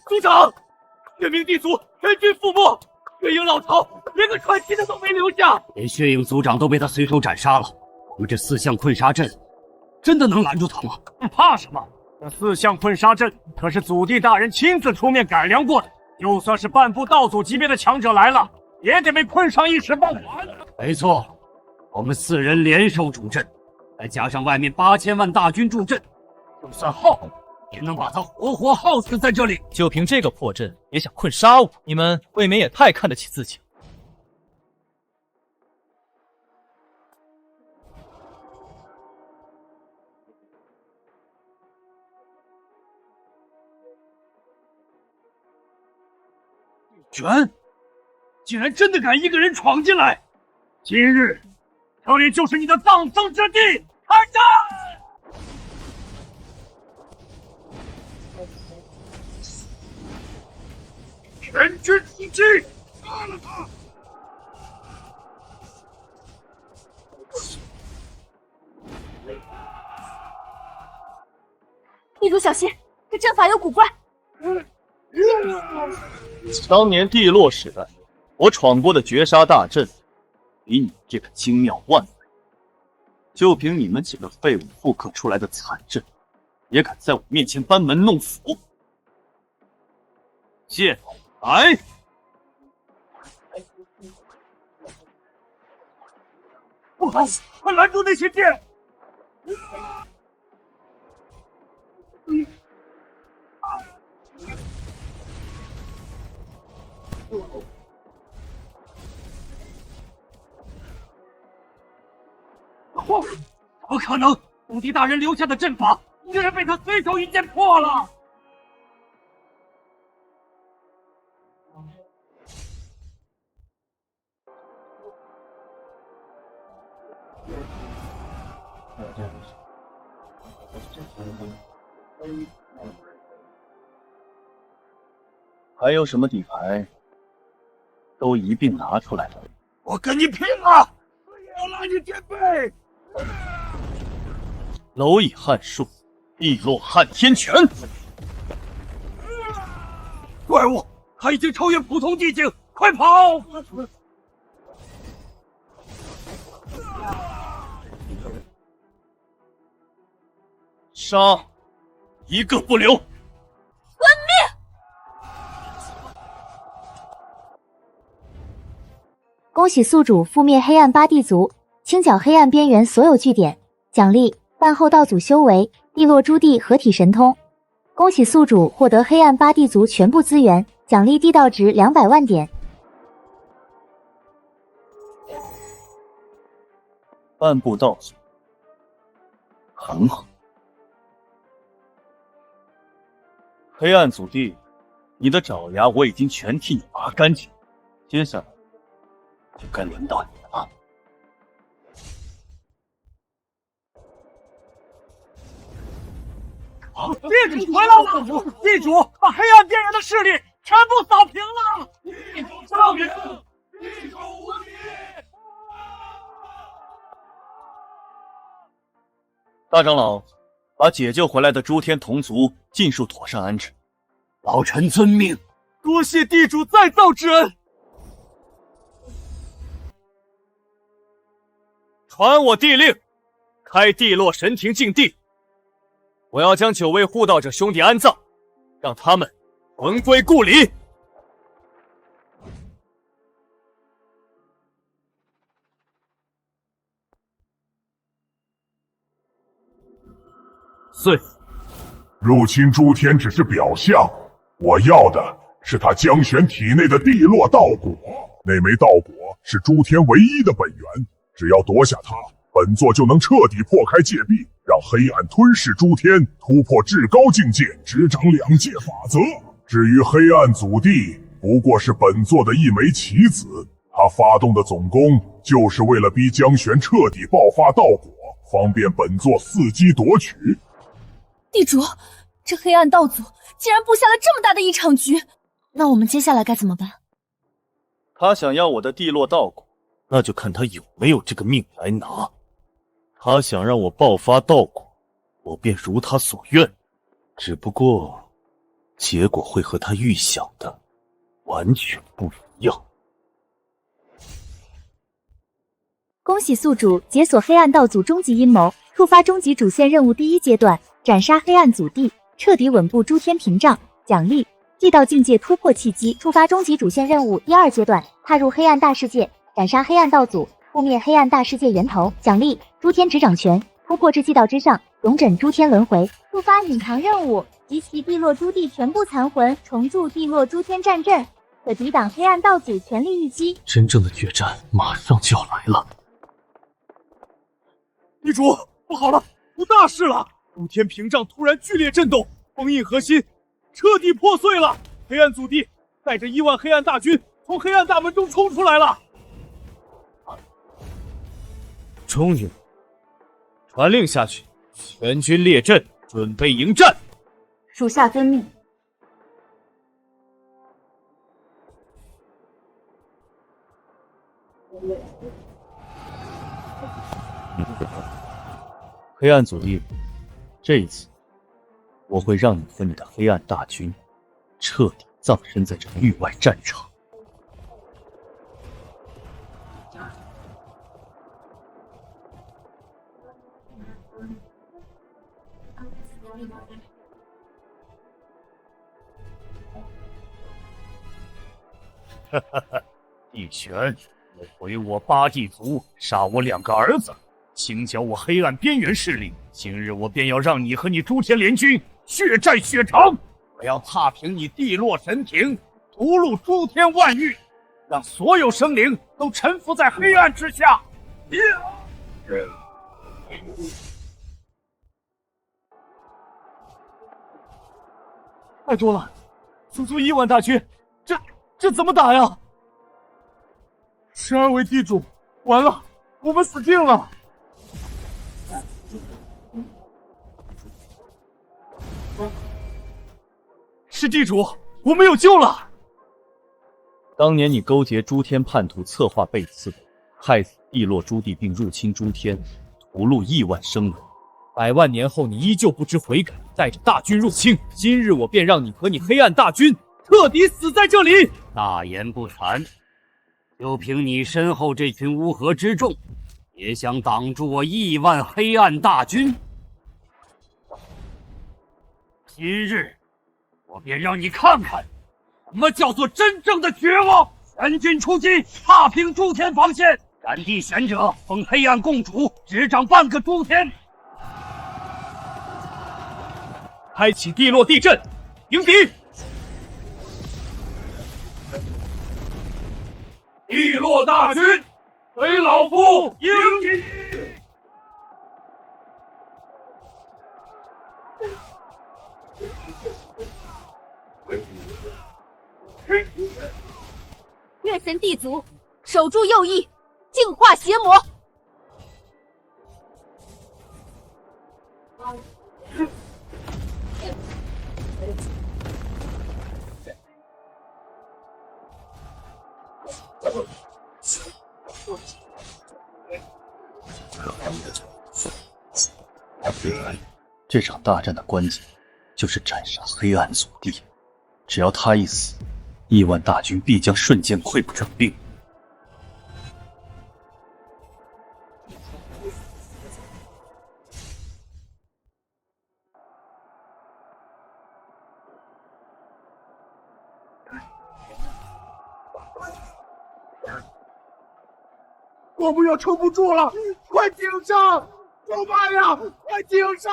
族长，血冥地族全军覆没，血影老巢连个喘气的都没留下，连血影族长都被他随手斩杀了。我们这4象困杀阵，真的能拦住他吗？怕什么？这4象困杀阵可是祖地大人亲自出面改良过的，就算是半步道祖级别的强者来了，也得被困上一时半会。没错，我们4人联手主阵，再加上外面8000万大军助阵，就算耗也能把他活活耗死在这里。就凭这个破阵也想困杀我？你们未免也太看得起自己了。玄，竟然真的敢一个人闯进来！今日这里就是你的葬身之地！开战！全军出击，杀了他！地主小心，这阵法有古怪。当年地落时代，我闯过的绝杀大阵，比你这个精妙万倍。就凭你们几个废物复刻出来的残阵，也敢在我面前班门弄斧？剑来！不好，快拦住那些剑！怎么可能？祖地大人留下的阵法，竟然被他随手一剑破了！还有什么底牌，都一并拿出来。我跟你拼了！我也要拉你垫背！蝼蚁撼树，地落撼天拳。怪物，他已经超越普通地境，快跑！杀，一个不留！滚命！恭喜宿主覆灭黑暗八地族，清剿黑暗边缘所有据点，奖励饭后道祖修为、地落朱地合体神通。恭喜宿主获得黑暗八地族全部资源，奖励地道值200万点。半步道祖，很好。黑暗祖地，你的爪牙我已经全替你拔干净，接下来就该轮到你了。地主回来了！地主把黑暗边缘的势力全部扫平了！地主降临，地主无敌！大长老，把解救回来的诸天同族尽数妥善安置。老臣遵命。多谢地主再造之恩。传我帝令，开地落神庭禁地。我要将9位护道者兄弟安葬，让他们魂归故里。遂入侵诸天只是表象，我要的是他江玄体内的地落道果。那枚道果是诸天唯一的本源，只要夺下它，本座就能彻底破开界壁，让黑暗吞噬诸天，突破至高境界，执掌两界法则。至于黑暗祖地，不过是本座的一枚棋子，他发动的总攻就是为了逼江玄彻底爆发道果，方便本座伺机夺取。地主，这黑暗道祖竟然布下了这么大的一场局，那我们接下来该怎么办？他想要我的地落道果，那就看他有没有这个命来拿。他想让我爆发道果，我便如他所愿，只不过结果会和他预想的完全不一样。恭喜宿主解锁黑暗道祖终极阴谋，触发终极主线任务第1阶段，斩杀黑暗祖地，彻底稳步诸天屏障。奖励：地道境界突破契机。触发终极主线任务第2阶段，踏入黑暗大世界，斩杀黑暗道祖，覆灭黑暗大世界源头。奖励：诸天执掌权，突破至祭道之上，永枕诸天轮回。触发隐藏任务：集齐地落诸地全部残魂，重铸地落诸天战阵，可抵挡黑暗道祖全力一击。真正的决战马上就要来了。地主，不好了，出大事了！诸天屏障突然剧烈震动，封印核心彻底破碎了。黑暗祖地带着1万黑暗大军从黑暗大门中冲出来了。终于，传令下去，全军列阵，准备迎战。属下遵命。黑暗祖地，这一次我会让你和你的黑暗大军彻底葬身在这域外战场。哈哈哈！帝玄，你毁我8地族，杀我2个儿子，清剿我黑暗边缘势力。今日我便要让你和你诸天联军血债血偿！我要踏平你地落神庭，屠戮诸天万域，让所有生灵都臣服在黑暗之下！太多了，足足1万大军，这怎么打呀？12位地主，完了，我们死定了！是地主，我们有救了！当年你勾结诸天叛徒，策划背刺，害死地落诸地，并入侵诸天，屠戮亿万生灵。100万年后，你依旧不知悔改，带着大军入侵。今日我便让你和你黑暗大军彻底死在这里！大言不惭，就凭你身后这群乌合之众，也想挡住我亿万黑暗大军？今日我便让你看看，什么叫做真正的绝望！全军出击，踏平诸天防线，斩地玄者，封黑暗共主，执掌半个诸天。开启地落地阵，迎敌！地落大军，随老夫迎敌！月神地族，守住右翼，净化邪魔。这场大战的关键就是斩杀黑暗祖地，只要他一死，亿万大军必将瞬间溃不成兵。我们要撑不住了，快顶上！舅妈呀，快顶上！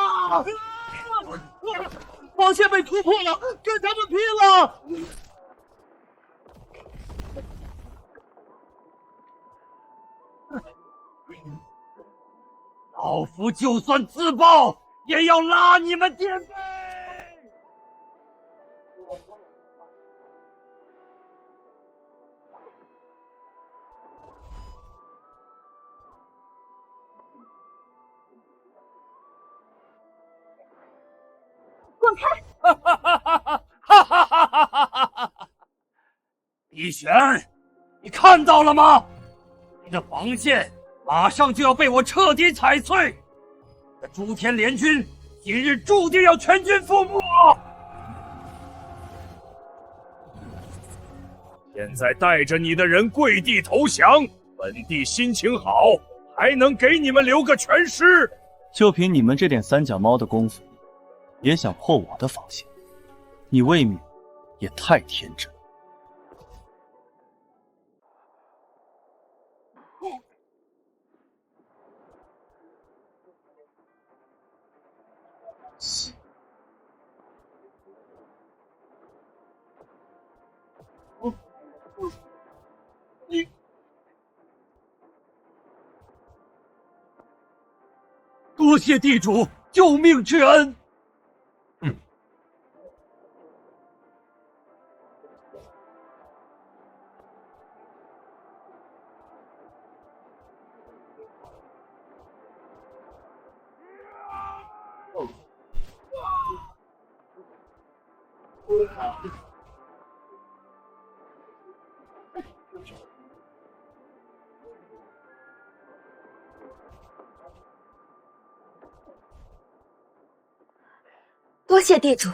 防线被突破了，跟他们拼了！老夫就算自爆，也要拉你们垫背！滚开！碧璇，你看到了吗？你的防线马上就要被我彻底踩碎，这诸天联军今日注定要全军覆没！现在带着你的人跪地投降，本帝心情好，还能给你们留个全尸。就凭你们这点三脚猫的功夫，也想破我的防线？你未免也太天真。你多谢地主救命之恩。多谢地主。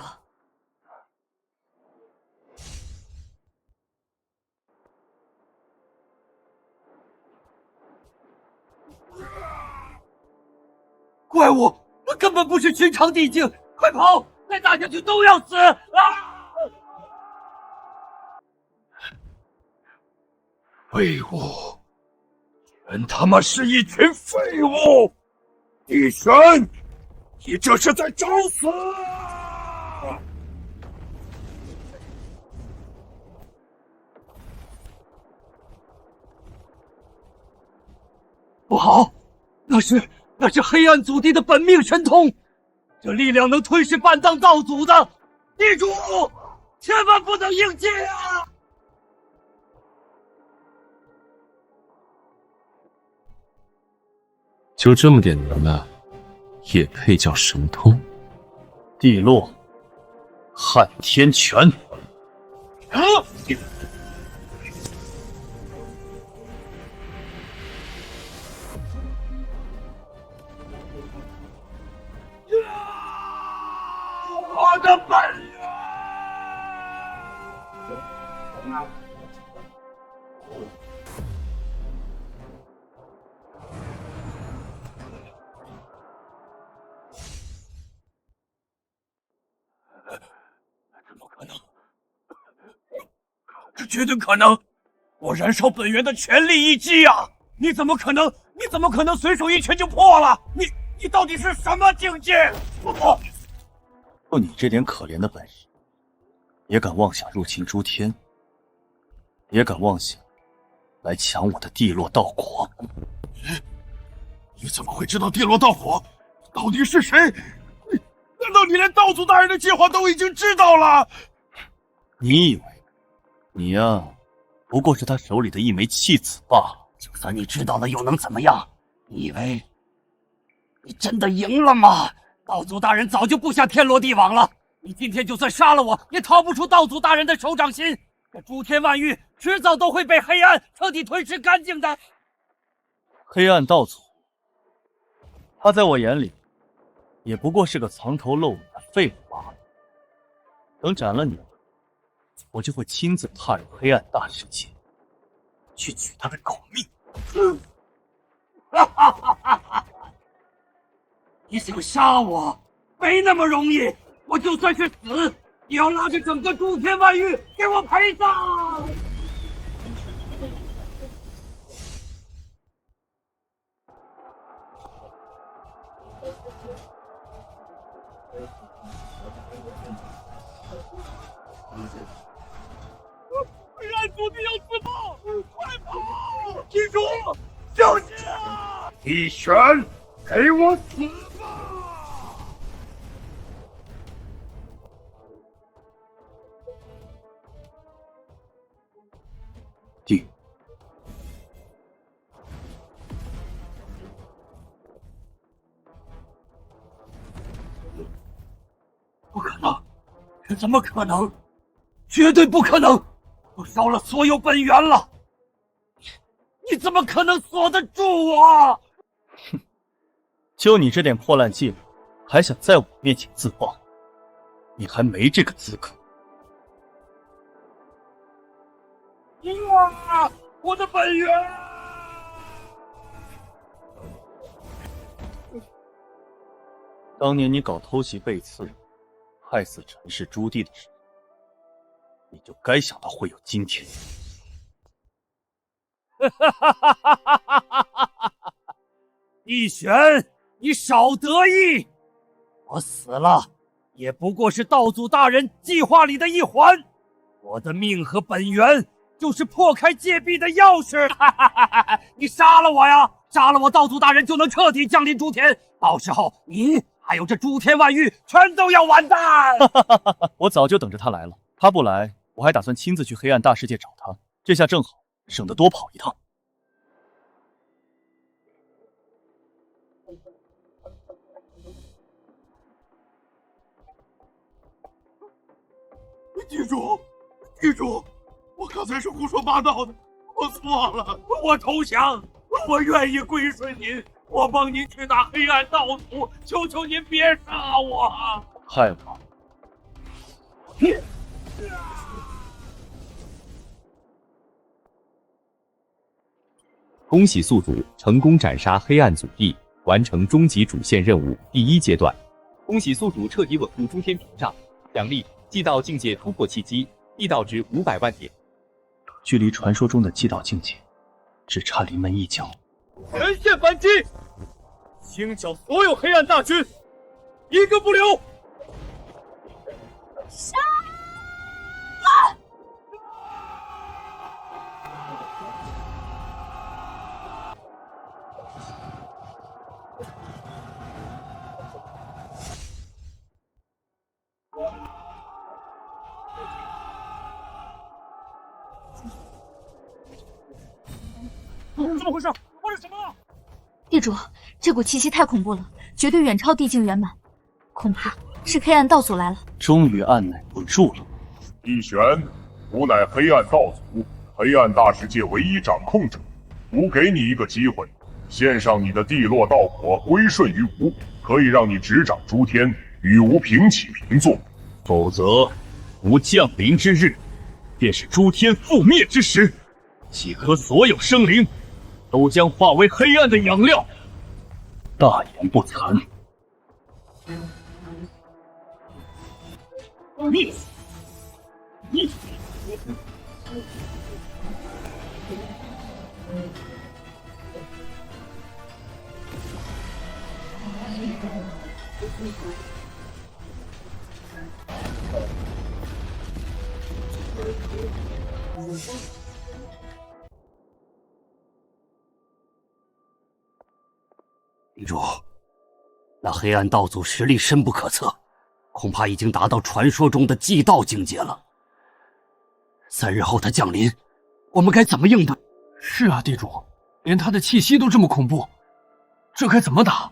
怪物，根本不是寻常地境！快跑！再打下去都要死！啊！废物，全他妈是一群废物！帝璇，你这是在找死！不好，那是黑暗祖地的本命神通，这力量能吞噬半当道祖的。地主，千万不能硬接啊！就这么点能耐，也配叫神通？地落撼天拳！啊！我的本源！怎么可能？这绝对可能！我燃烧本源的全力一击啊！你怎么可能随手一拳就破了？你到底是什么境界？就你这点可怜的本事，也敢妄想入侵诸天，也敢妄想来抢我的地落道果？你怎么会知道地落道果到底是谁？难道你连道祖大人的计划都已经知道了？你以为你呀，不过是他手里的一枚弃子罢了。就算你知道了又能怎么样？你以为你真的赢了吗？道祖大人早就布下天罗地网了，你今天就算杀了我，也逃不出道祖大人的手掌心。这诸天万域迟早都会被黑暗彻底吞噬干净的。黑暗道祖，他在我眼里也不过是个藏头露尾的废物罢了。等斩了你，我就会亲自踏入黑暗大世界，去取他的狗命。你想杀我，没那么容易。我就算是死，也要拉着整个诸天万域给我陪葬。黑暗族弟要自爆，快跑！地主，小心啊！一拳，给我死吧！不可能，这怎么可能？绝对不可能！我烧了所有本源了，你怎么可能锁得住我？哼，就你这点破烂伎俩，还想在我面前自爆？你还没这个资格！啊！我的本源！当年你搞偷袭背刺，害死陈氏朱棣的时候，你就该想到会有今天。逸玄，你少得意！我死了，也不过是道祖大人计划里的一环。我的命和本源就是破开戒壁的钥匙。你杀了我呀！杀了我，道祖大人就能彻底降临诸天，到时候你还有这诸天万域全都要完蛋。我早就等着他来了，他不来，我还打算亲自去黑暗大世界找他，这下正好，省得多跑一趟。地主，我刚才是胡说八道的，我错了，我投降，我愿意归顺您，我帮您去打黑暗道祖，求求您别杀我！害我！恭喜宿主成功斩杀黑暗祖地，完成终极主线任务第1阶段。恭喜宿主彻底稳固诸天屏障，奖励祭道境界突破契机，地道值500万点。距离传说中的祭道境界，只差临门一脚。全线反击，清剿所有黑暗大军，一个不留！杀！怎么回事？发生什么了？地主，这股气息太恐怖了，绝对远超地境圆满，恐怕是黑暗道祖来了。终于按捺不住了。逸玄，吾乃黑暗道祖，黑暗大世界唯一掌控者。吾给你一个机会，献上你的地落道果，归顺于吾，可以让你执掌诸天，与吾平起平坐。否则，吾降临之日，便是诸天覆灭之时，几何所有生灵都将化为黑暗的养料。大言不惭！你地主，那黑暗道祖实力深不可测，恐怕已经达到传说中的祭道境界了。3日后他降临，我们该怎么应对？是啊，地主，连他的气息都这么恐怖，这该怎么打？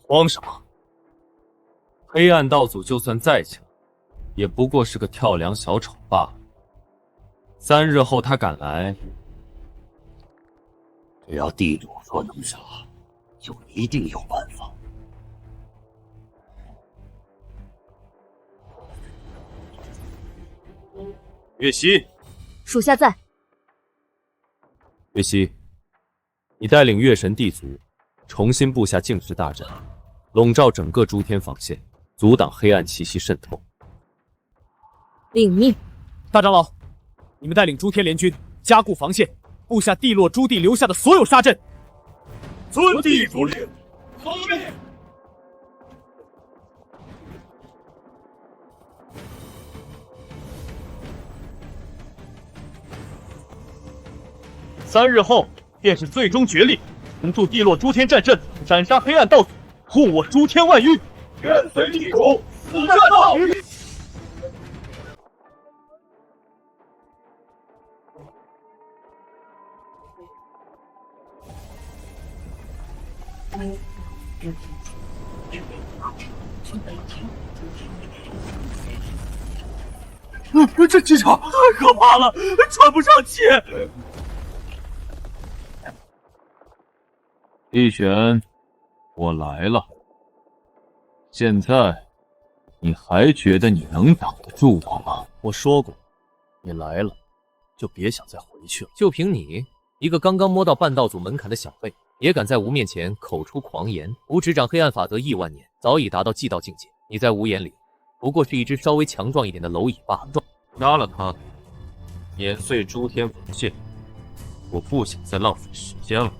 慌什么？黑暗道祖就算再强，也不过是个跳梁小丑罢了。3日后他赶来，只要地主说能杀，就一定有办法。月溪，属下在。月溪，你带领月神地族重新布下净石大阵，笼罩整个诸天防线，阻挡黑暗气息渗透。领命。大长老，你们带领诸天联军加固防线，布下地落朱棣留下的所有杀阵。遵地主令，遵命。3日后便是最终决力，重铸地落诸天战阵，斩杀黑暗道祖，护我诸天万域。愿随地主死战到底。这机场太可怕了，喘不上气。一选，我来了。现在，你还觉得你能挡得住我吗？我说过，你来了，就别想再回去了。就凭你一个刚刚摸到半道祖门槛的小辈，也敢在吾面前口出狂言？吾执掌黑暗法则亿万年，早已达到祭道境界。你在吾眼里，不过是一只稍微强壮一点的蝼蚁罢了。杀了他，碾碎诸天防线。我不想再浪费时间了。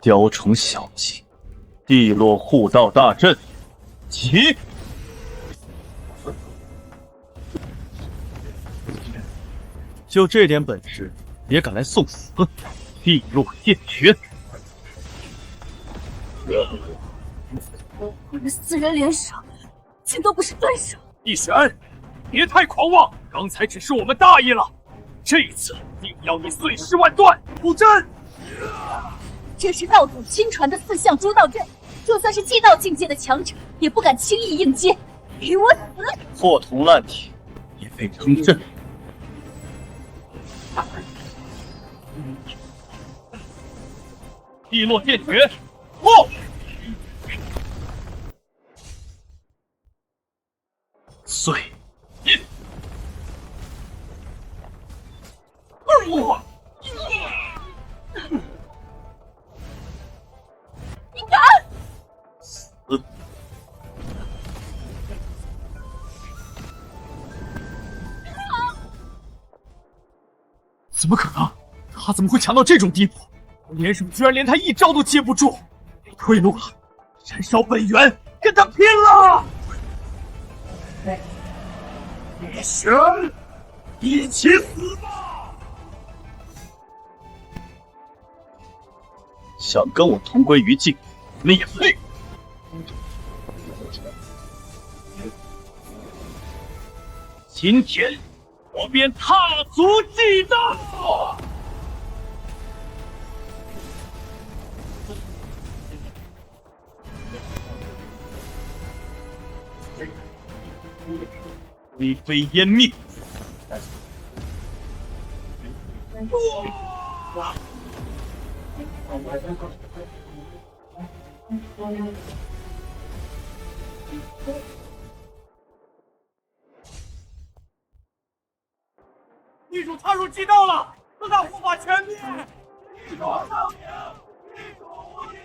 雕虫小技，地落护道大阵，起！就这点本事，也敢来送死？地落剑诀！我们4人联手，竟都不是对手。一玄，别太狂妄，刚才只是我们大意了，这一次定要你碎尸万段！布阵！这是道祖亲传的4象诛道阵，就算是祭道境界的强者，也不敢轻易应接。与我死！破铜烂铁，也非成阵。地落剑诀，破！碎！我！你敢！死！怎么可能？他怎么会强到这种地步？我连什么居然连他一招都接不住，没退路了！燃烧本源，跟他拼了！一玄，一起死吧！想跟我同归于尽，灭废！今天我便踏足祭道！灰飞烟灭！地主踏入祭道了，四大护法全灭！地主上名，地主无敌！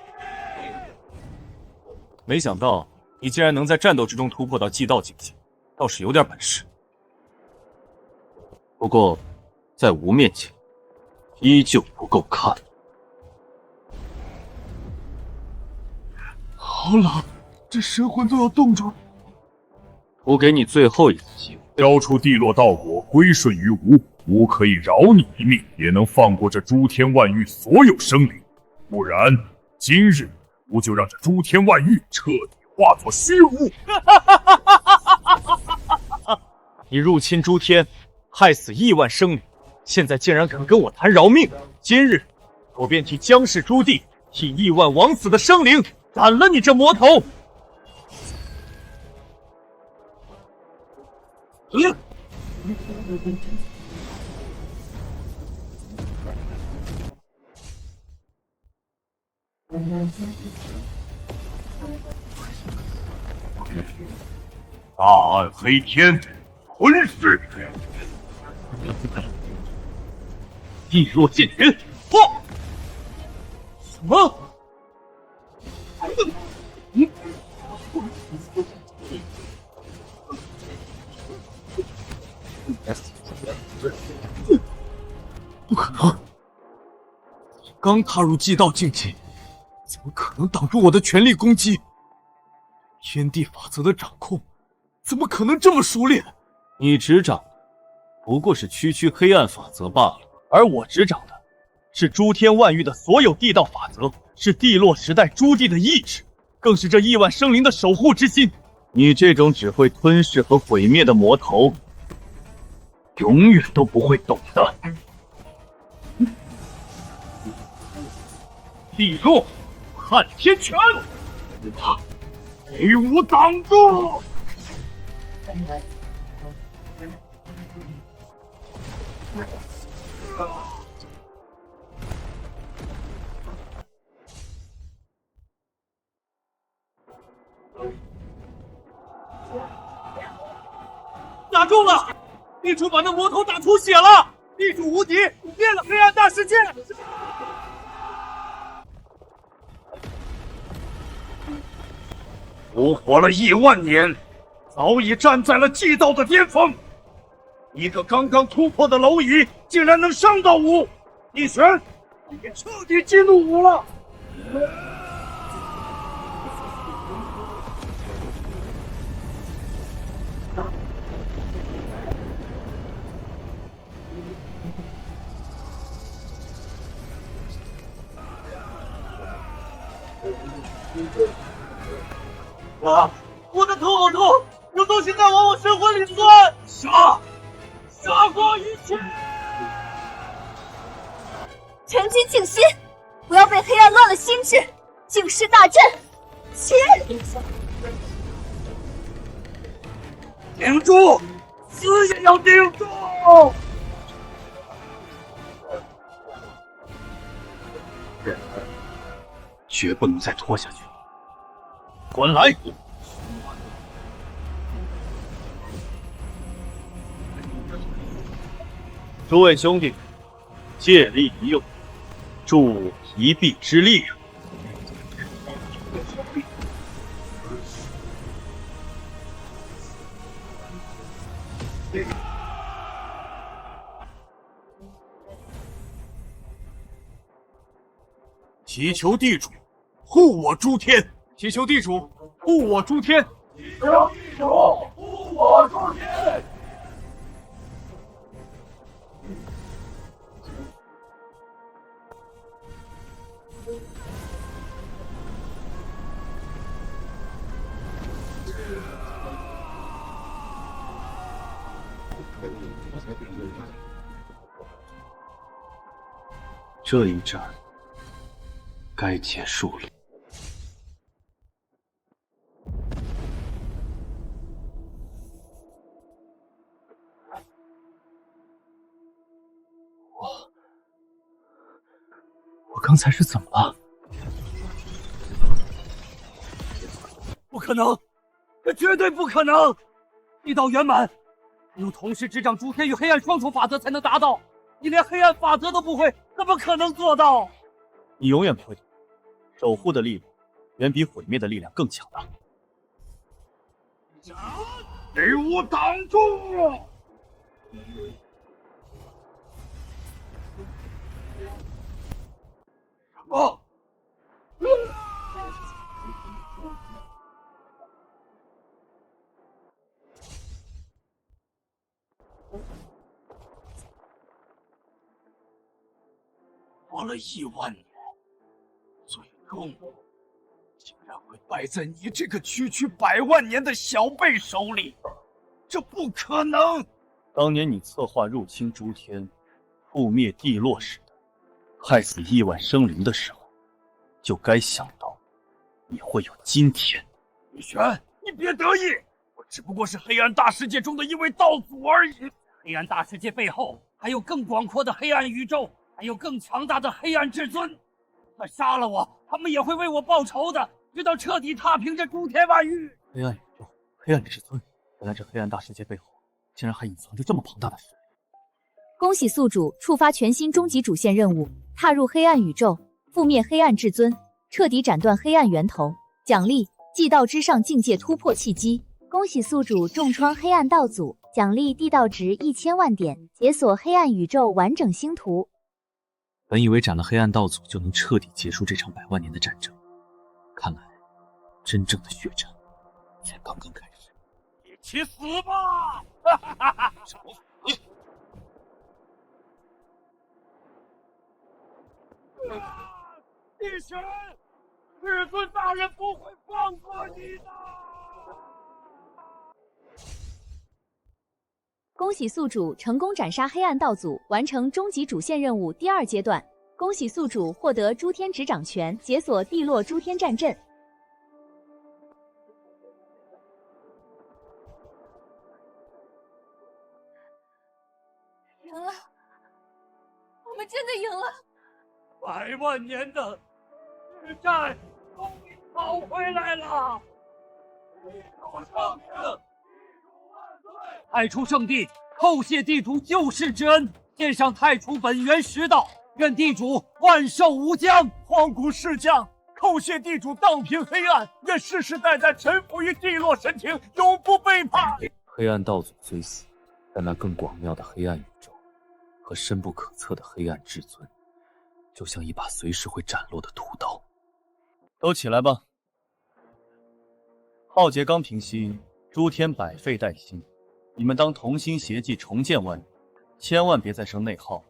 没想到你竟然能在战斗之中突破到祭道境界，倒是有点本事。不过，在吾面前，依旧不够看。好冷，这神魂都要冻住了。吾给你最后一次机会，交出地落道果，归顺于吾，吾可以饶你一命，也能放过这诸天万域所有生灵。不然，今日吾就让这诸天万域彻底化作虚无。你入侵诸天，害死亿万生灵，现在竟然敢跟我谈饶命！今日我便替江氏朱棣，替亿万枉死的生灵斩了你这魔头！大暗黑天，吞噬！地落剑拳！什么？不可能！刚踏入祭道境界，怎么可能挡住我的全力攻击？天地法则的掌控，怎么可能这么熟练？你执掌的不过是区区黑暗法则罢了，而我执掌的是诸天万域的所有地道法则，是地落时代诸帝的意志，更是这亿万生灵的守护之心。你这种只会吞噬和毁灭的魔头，永远都不会懂的。地落撼天拳，给我挡住！打中了！地主把那魔头打出血了！地主无敌，灭了黑暗大世界！我活了亿万年，早已站在了祭道的巅峰。一个刚刚突破的蝼蚁，竟然能上到5！一拳，你彻底激怒我了！我的头好痛，有东西在往我神魂里钻！杀过一切！全军静心，不要被黑暗乱了心智！警示大阵，起！顶住，死也要顶住！绝不能再拖下去。滚来！诸位兄弟，借力一用，助一臂之力啊！祈求地主护我诸天，祈求地主护我诸天，祈求地主护我诸天。这一战该结束了。我刚才是怎么了？不可能，这绝对不可能！地道圆满，只有同时执掌诸天与黑暗双重法则才能达到。你连黑暗法则都不会，怎么可能做到？你永远不会懂，守护的力量远比毁灭的力量更强大。给我挡住！什么？活了1万年，最终竟然会败在你这个区区100万年的小辈手里，这不可能！当年你策划入侵诸天、覆灭地落时的，害死亿万生灵的时候，就该想到你会有今天。雨璇，你别得意，我只不过是黑暗大世界中的一位道祖而已。黑暗大世界背后还有更广阔的黑暗宇宙，还有更强大的黑暗至尊。他杀了我，他们也会为我报仇的，直到彻底踏平这诸天万域。黑暗宇宙，黑暗至尊，原来这黑暗大世界背后竟然还隐藏着这么庞大的实力。恭喜宿主触发全新终极主线任务，踏入黑暗宇宙，覆灭黑暗至尊，彻底斩断黑暗源头。奖励：祭道之上境界突破契机。恭喜宿主重创黑暗道祖，奖励地道值1000万点，解锁黑暗宇宙完整星图。本以为斩了黑暗道祖就能彻底结束这场100万年的战争，看来真正的血战才刚刚开始。一起死吧！哈哈哈哈！帝神，至尊大人不会放过你的。恭喜宿主成功斩杀黑暗道祖，完成终极主线任务第2阶段。恭喜宿主获得诸天执掌权，解锁地落诸天战阵。赢了，我们真的赢了！100万年的血战终于讨回来了！地主圣明，太初圣地叩谢地主救世之恩，献上太初本源石道，愿地主万寿无疆。荒古世将，叩谢地主荡平黑暗，愿世世代代臣服于地落神庭，永不背叛。黑暗道祖虽死，但那更广袤的黑暗宇宙和深不可测的黑暗至尊，就像一把随时会斩落的屠刀。都起来吧！浩劫刚平息，诸天百废待兴，你们当同心协力重建万宇，千万别再生内耗。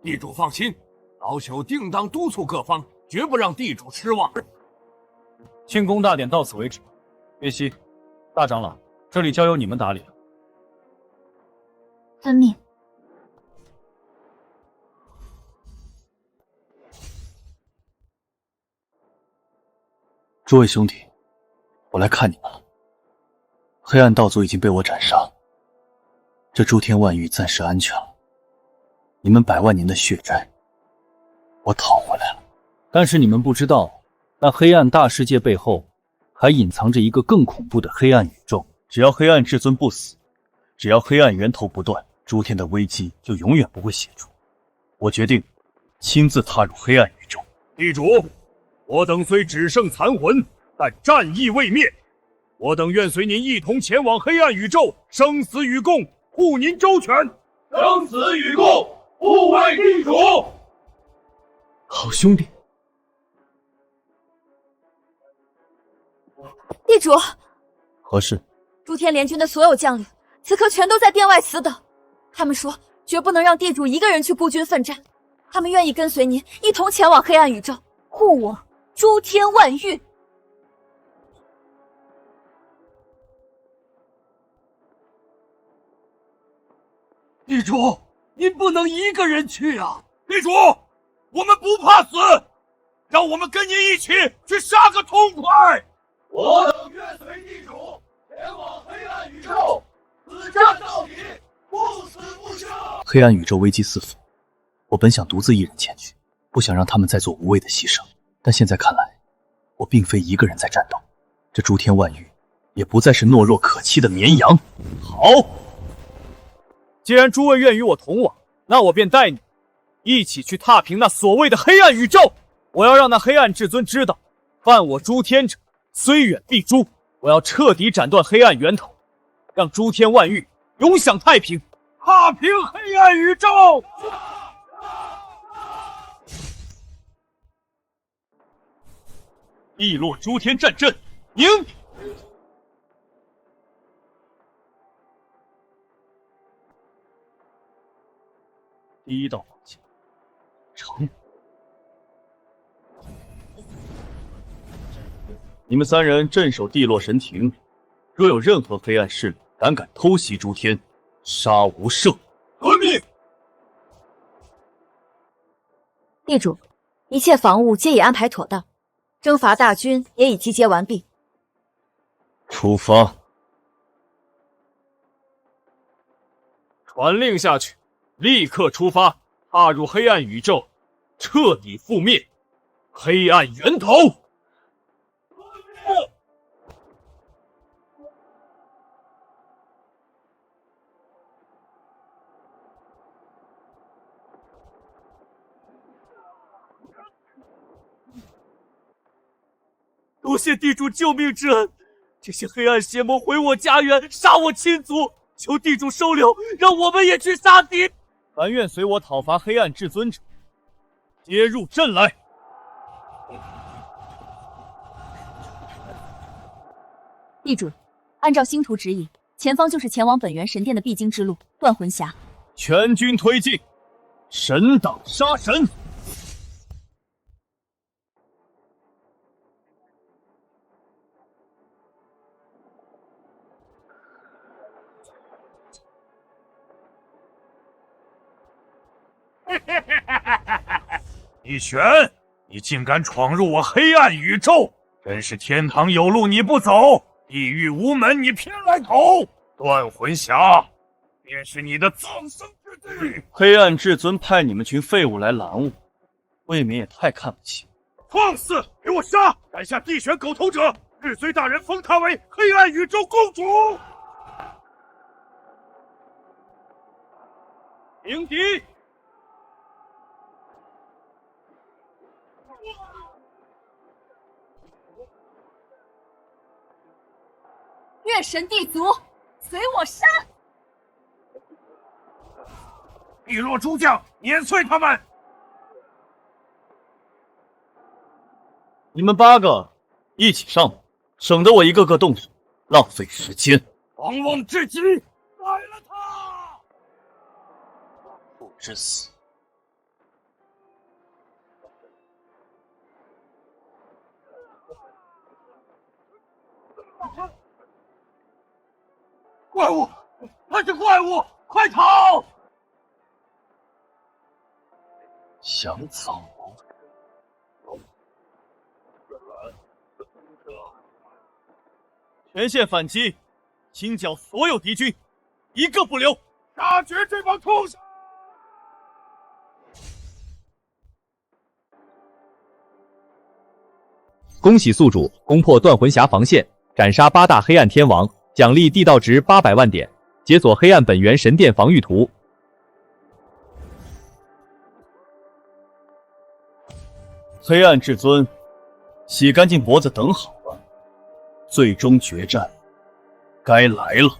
地主放心，老朽定当督促各方，绝不让地主失望。庆功大典到此为止。岳西，大长老，这里交由你们打理了。遵命。诸位兄弟，我来看你们了。黑暗道祖已经被我斩杀，这诸天万域暂时安全了。你们100万年的血债，我讨回来了。但是你们不知道，那黑暗大世界背后还隐藏着一个更恐怖的黑暗宇宙。只要黑暗至尊不死，只要黑暗源头不断，诸天的危机就永远不会解除。我决定亲自踏入黑暗宇宙。地主，我等虽只剩残魂，但战意未灭。我等愿随您一同前往黑暗宇宙，生死与共，护您周全。生死与共，护卫地主。好兄弟。地主，何事？诸天联军的所有将领，此刻全都在殿外死等。他们说，绝不能让地主一个人去孤军奋战，他们愿意跟随您一同前往黑暗宇宙，护我诸天万域。地主，您不能一个人去啊！地主，我们不怕死，让我们跟您一起去杀个痛快！我等愿随地主前往黑暗宇宙，死战到底，不死不休。黑暗宇宙危机四伏，我本想独自一人前去，不想让他们再做无谓的牺牲。但现在看来，我并非一个人在战斗，这诸天万域也不再是懦弱可欺的绵羊。好，既然诸位愿与我同往，那我便带你一起去踏平那所谓的黑暗宇宙。我要让那黑暗至尊知道，犯我诸天者虽远必诛。我要彻底斩断黑暗源头，让诸天万域永享太平，踏平黑暗宇宙。地落诸天战阵，赢！第一道防线成。你们3人镇守地落神庭，若有任何黑暗势力胆敢偷袭诸天，杀无赦。遵命。地主，一切防务皆已安排妥当，征伐大军也已集结完毕。出发！传令下去，立刻出发，踏入黑暗宇宙，彻底覆灭黑暗源头。多谢地主救命之恩。这些黑暗邪魔毁我家园，杀我亲族，求地主收留，让我们也去杀敌。凡愿随我讨伐黑暗至尊者，皆入阵来。地主，按照星图指引，前方就是前往本源神殿的必经之路——断魂峡。全军推进，神挡杀神。一拳，你竟敢闯入我黑暗宇宙！真是天堂有路你不走，地狱无门你偏来投。断魂峡便是你的葬身之地。黑暗至尊派你们群废物来拦我，未免也太看不起。放肆！给我杀！斩下地选狗头者，日随大人封她为黑暗宇宙公主。迎敌！月神地族，随我杀！地落诸将，碾碎他们！你们8个一起上，省得我一个个动手，浪费时间。狂妄至极，宰了他！不知死！怪物，他是怪物，快逃！想走？全线反击，清剿所有敌军，一个不留！杀绝这帮畜生！恭喜宿主攻破断魂峡防线，斩杀8大黑暗天王，奖励地道值800万点，解锁黑暗本源神殿防御图。黑暗至尊，洗干净脖子等好了，最终决战该来了。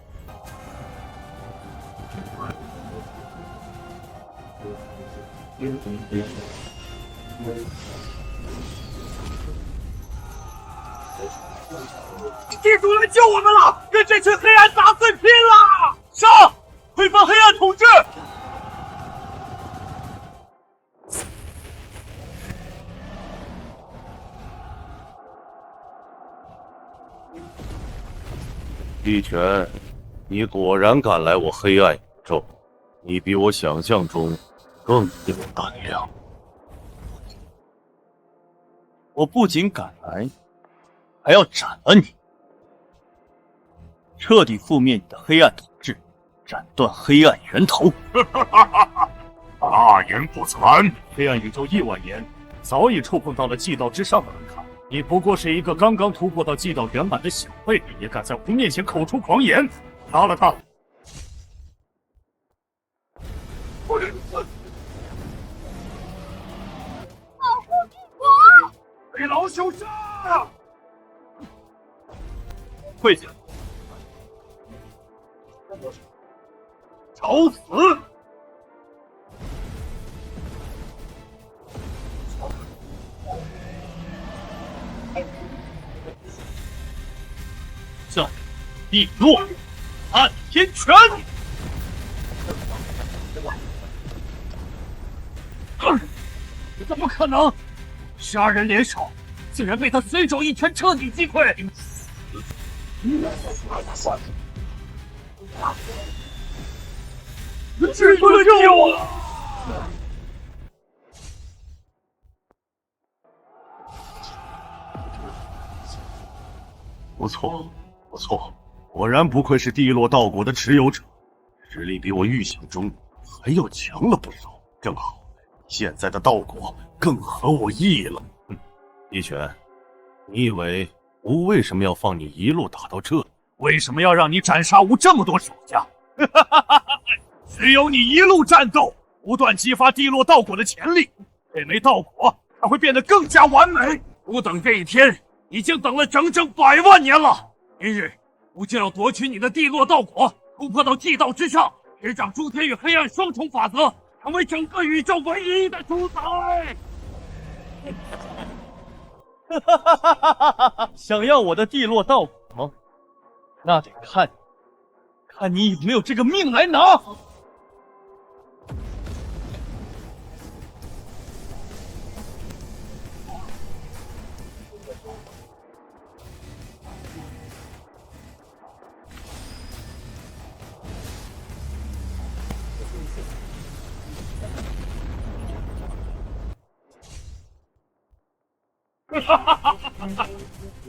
地主来救我们了，跟这群黑暗杂碎拼了！上，推翻黑暗统治！一拳，你果然敢来我黑暗宇宙，你比我想象中更有胆量。我不仅敢来，还要斩了你，彻底覆灭你的黑暗统治，斩断黑暗源头。大言不惭！黑暗宇宙亿万年，早已触碰到了祭道之上的门槛。你不过是一个刚刚突破到祭道圆满的小辈，也敢在我面前口出狂言！杀了他！保护帝国！被老朽杀！跪下！找死！下地落暗天拳！怎么可能？杀人联手，竟然被他随手一拳彻底击溃！至尊救我！不错，不错，果然不愧是地落道国的持有者，实力比我预想中还要强了不少。正好，现在的道果更合我意了。一拳，你以为吾为什么要放你一路打到这里？为什么要让你斩杀吾这么多手下？只有你一路战斗，不断激发地落道果的潜力，这枚道果才会变得更加完美。吾等这一天已经等了整整100万年了。今日我就要夺取你的地落道果，突破到地道之上，执掌诸天与黑暗双重法则，成为整个宇宙唯一的主宰。想要我的地落道果吗？那得看你有没有这个命来拿。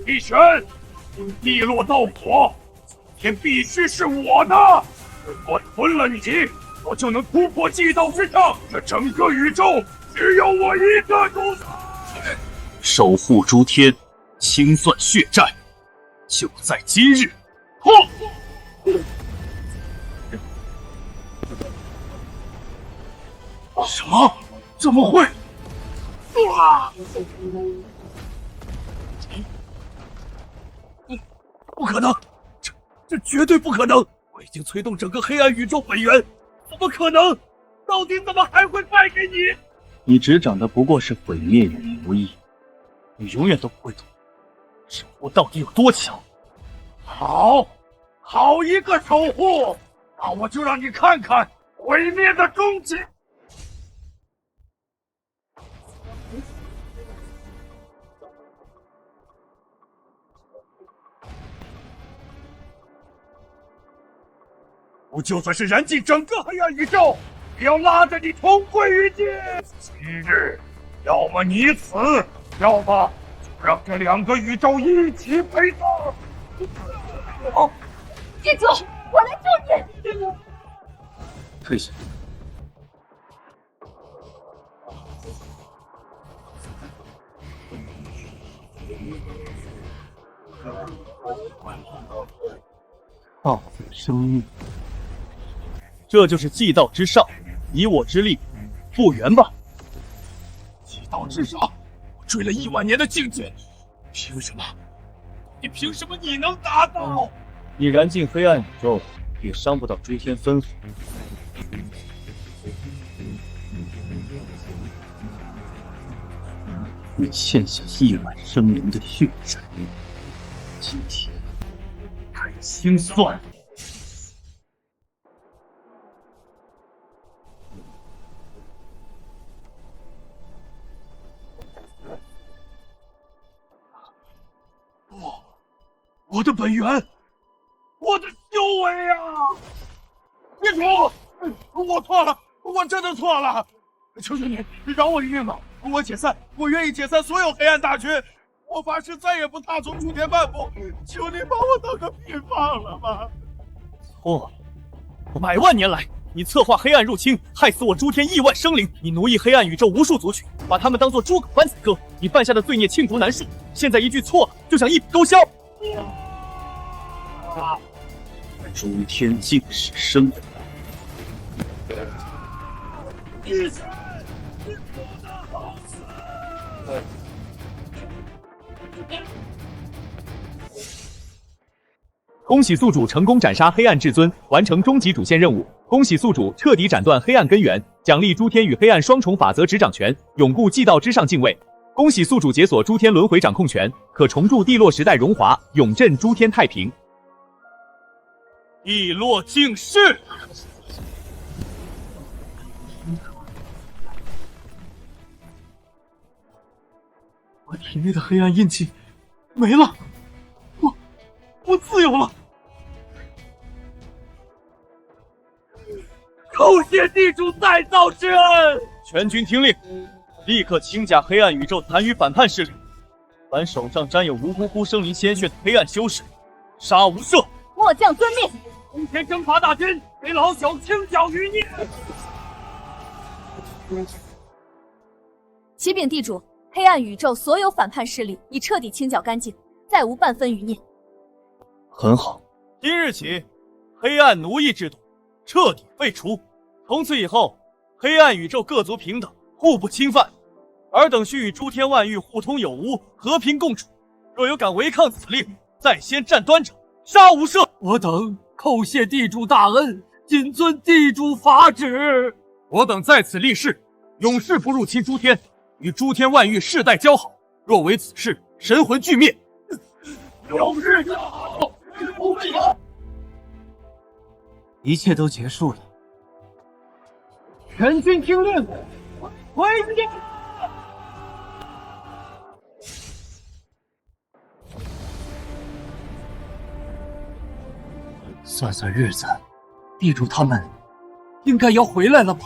帝玄，地落道果，今天必须是我的。如果吞了你，我就能突破地道之上，这整个宇宙只有我一个主宰。守护诸天，清算血债，就在今日！什么？怎么会？不可能，这绝对不可能！我已经催动整个黑暗宇宙本源，怎么可能？到底怎么还会败给你？你执掌的不过是毁灭与无意，你永远都不会懂守护到底有多强。好一个守护！那我就让你看看毁灭的终极！我就算是燃尽整个黑暗宇宙，也要拉着你同归于尽！今日，要么你死，要么就让这2个宇宙一起陪葬！地主，我来救你！退下！傲自生命，这就是祭道之上，以我之力复原吧。祭道之上，我追了1万年的境界，凭什么？你凭什么你能达到？你燃尽黑暗宇宙，也伤不到诸天分合。你欠下1万生灵的血债，今天该清算。我的本源，我的修为啊！地主，我错了，我真的错了，求求你饶我一命吧！我解散，我愿意解散所有黑暗大军，我发誓再也不踏足诸天半步，求你把我当个屁放了吧！错了，100万年来，你策划黑暗入侵，害死我诸天亿万生灵，你奴役黑暗宇宙无数族群，把他们当作诸葛般宰割，你犯下的罪孽罄竹难书，现在一句错了就想一笔勾销。诸天尽是生的。恭喜宿主成功斩杀黑暗至尊，完成终极主线任务。恭喜宿主彻底斩断黑暗根源，奖励诸天与黑暗双重法则执掌权，永固祭道之上敬畏。恭喜宿主解锁诸天轮回掌控权，可重铸地落时代荣华，永镇诸天太平。地落竟世，我体内的黑暗印记没了，我自由了。叩谢地主再造之恩！全军听令，立刻清剿黑暗宇宙残余反叛势力，凡手上沾有无辜乎生灵鲜血的黑暗修士，杀无赦。末将遵命。通天征伐大军，给老朽清剿余孽。启禀地主，黑暗宇宙所有反叛势力已彻底清剿干净，再无半分余孽。很好，今日起，黑暗奴役制度彻底废除。从此以后，黑暗宇宙各族平等，互不侵犯，尔等需与诸天万域互通有无，和平共处。若有敢违抗此令，在先站端者，杀无赦。我等叩谢地主大恩，谨遵地主法旨。我等在此立誓，永世不入侵诸天，与诸天万域世代交好。若违此事，神魂俱灭。有日就好，日不会有。一切都结束了。全军听令，回击！算算日子，地主他们应该要回来了吧？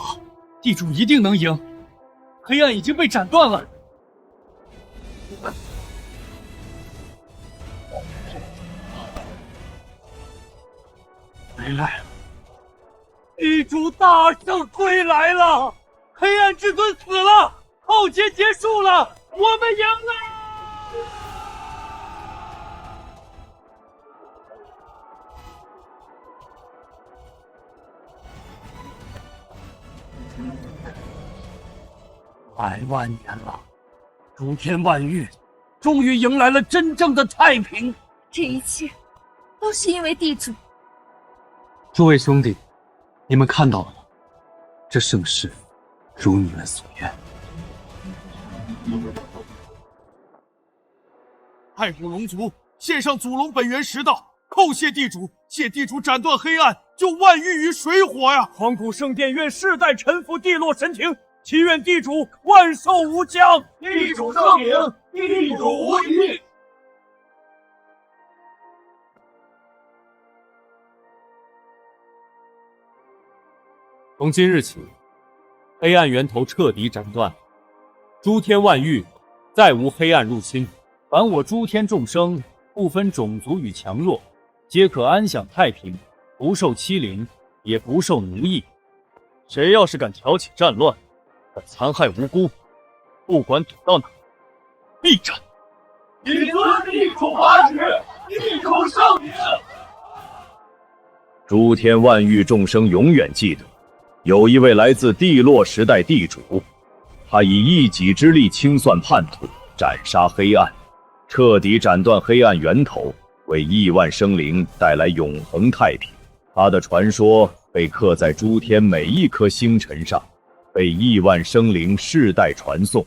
地主一定能赢，黑暗已经被斩断了。回来了！地主大圣归来了！黑暗至尊死了，浩劫结束了，我们赢了！100万年了，诸天万域终于迎来了真正的太平。这一切都是因为地主。诸位兄弟，你们看到了吗？这盛世如你们所愿。太古龙族献上祖龙本源10道，叩谢地主，谢地主斩断黑暗，救万域于水火呀！黄古圣殿愿世代臣服地落神庭，祈愿地主万寿无疆，地主圣明，地主无疑。从今日起，黑暗源头彻底斩断，诸天万域再无黑暗入侵。凡我诸天众生，不分种族与强弱，皆可安享太平，不受欺凌，也不受奴役。谁要是敢挑起战乱，敢残害无辜，不管躲到哪，必斩！谨遵地主法旨，地主圣明。诸天万域众生永远记得，有一位来自地落时代地主，他以一己之力清算叛徒，斩杀黑暗，彻底斩断黑暗源头，为亿万生灵带来永恒太平。他的传说被刻在诸天每一颗星辰上，被亿万生灵世代传颂，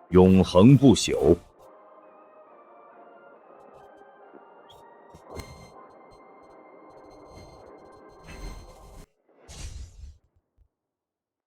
永恒不朽。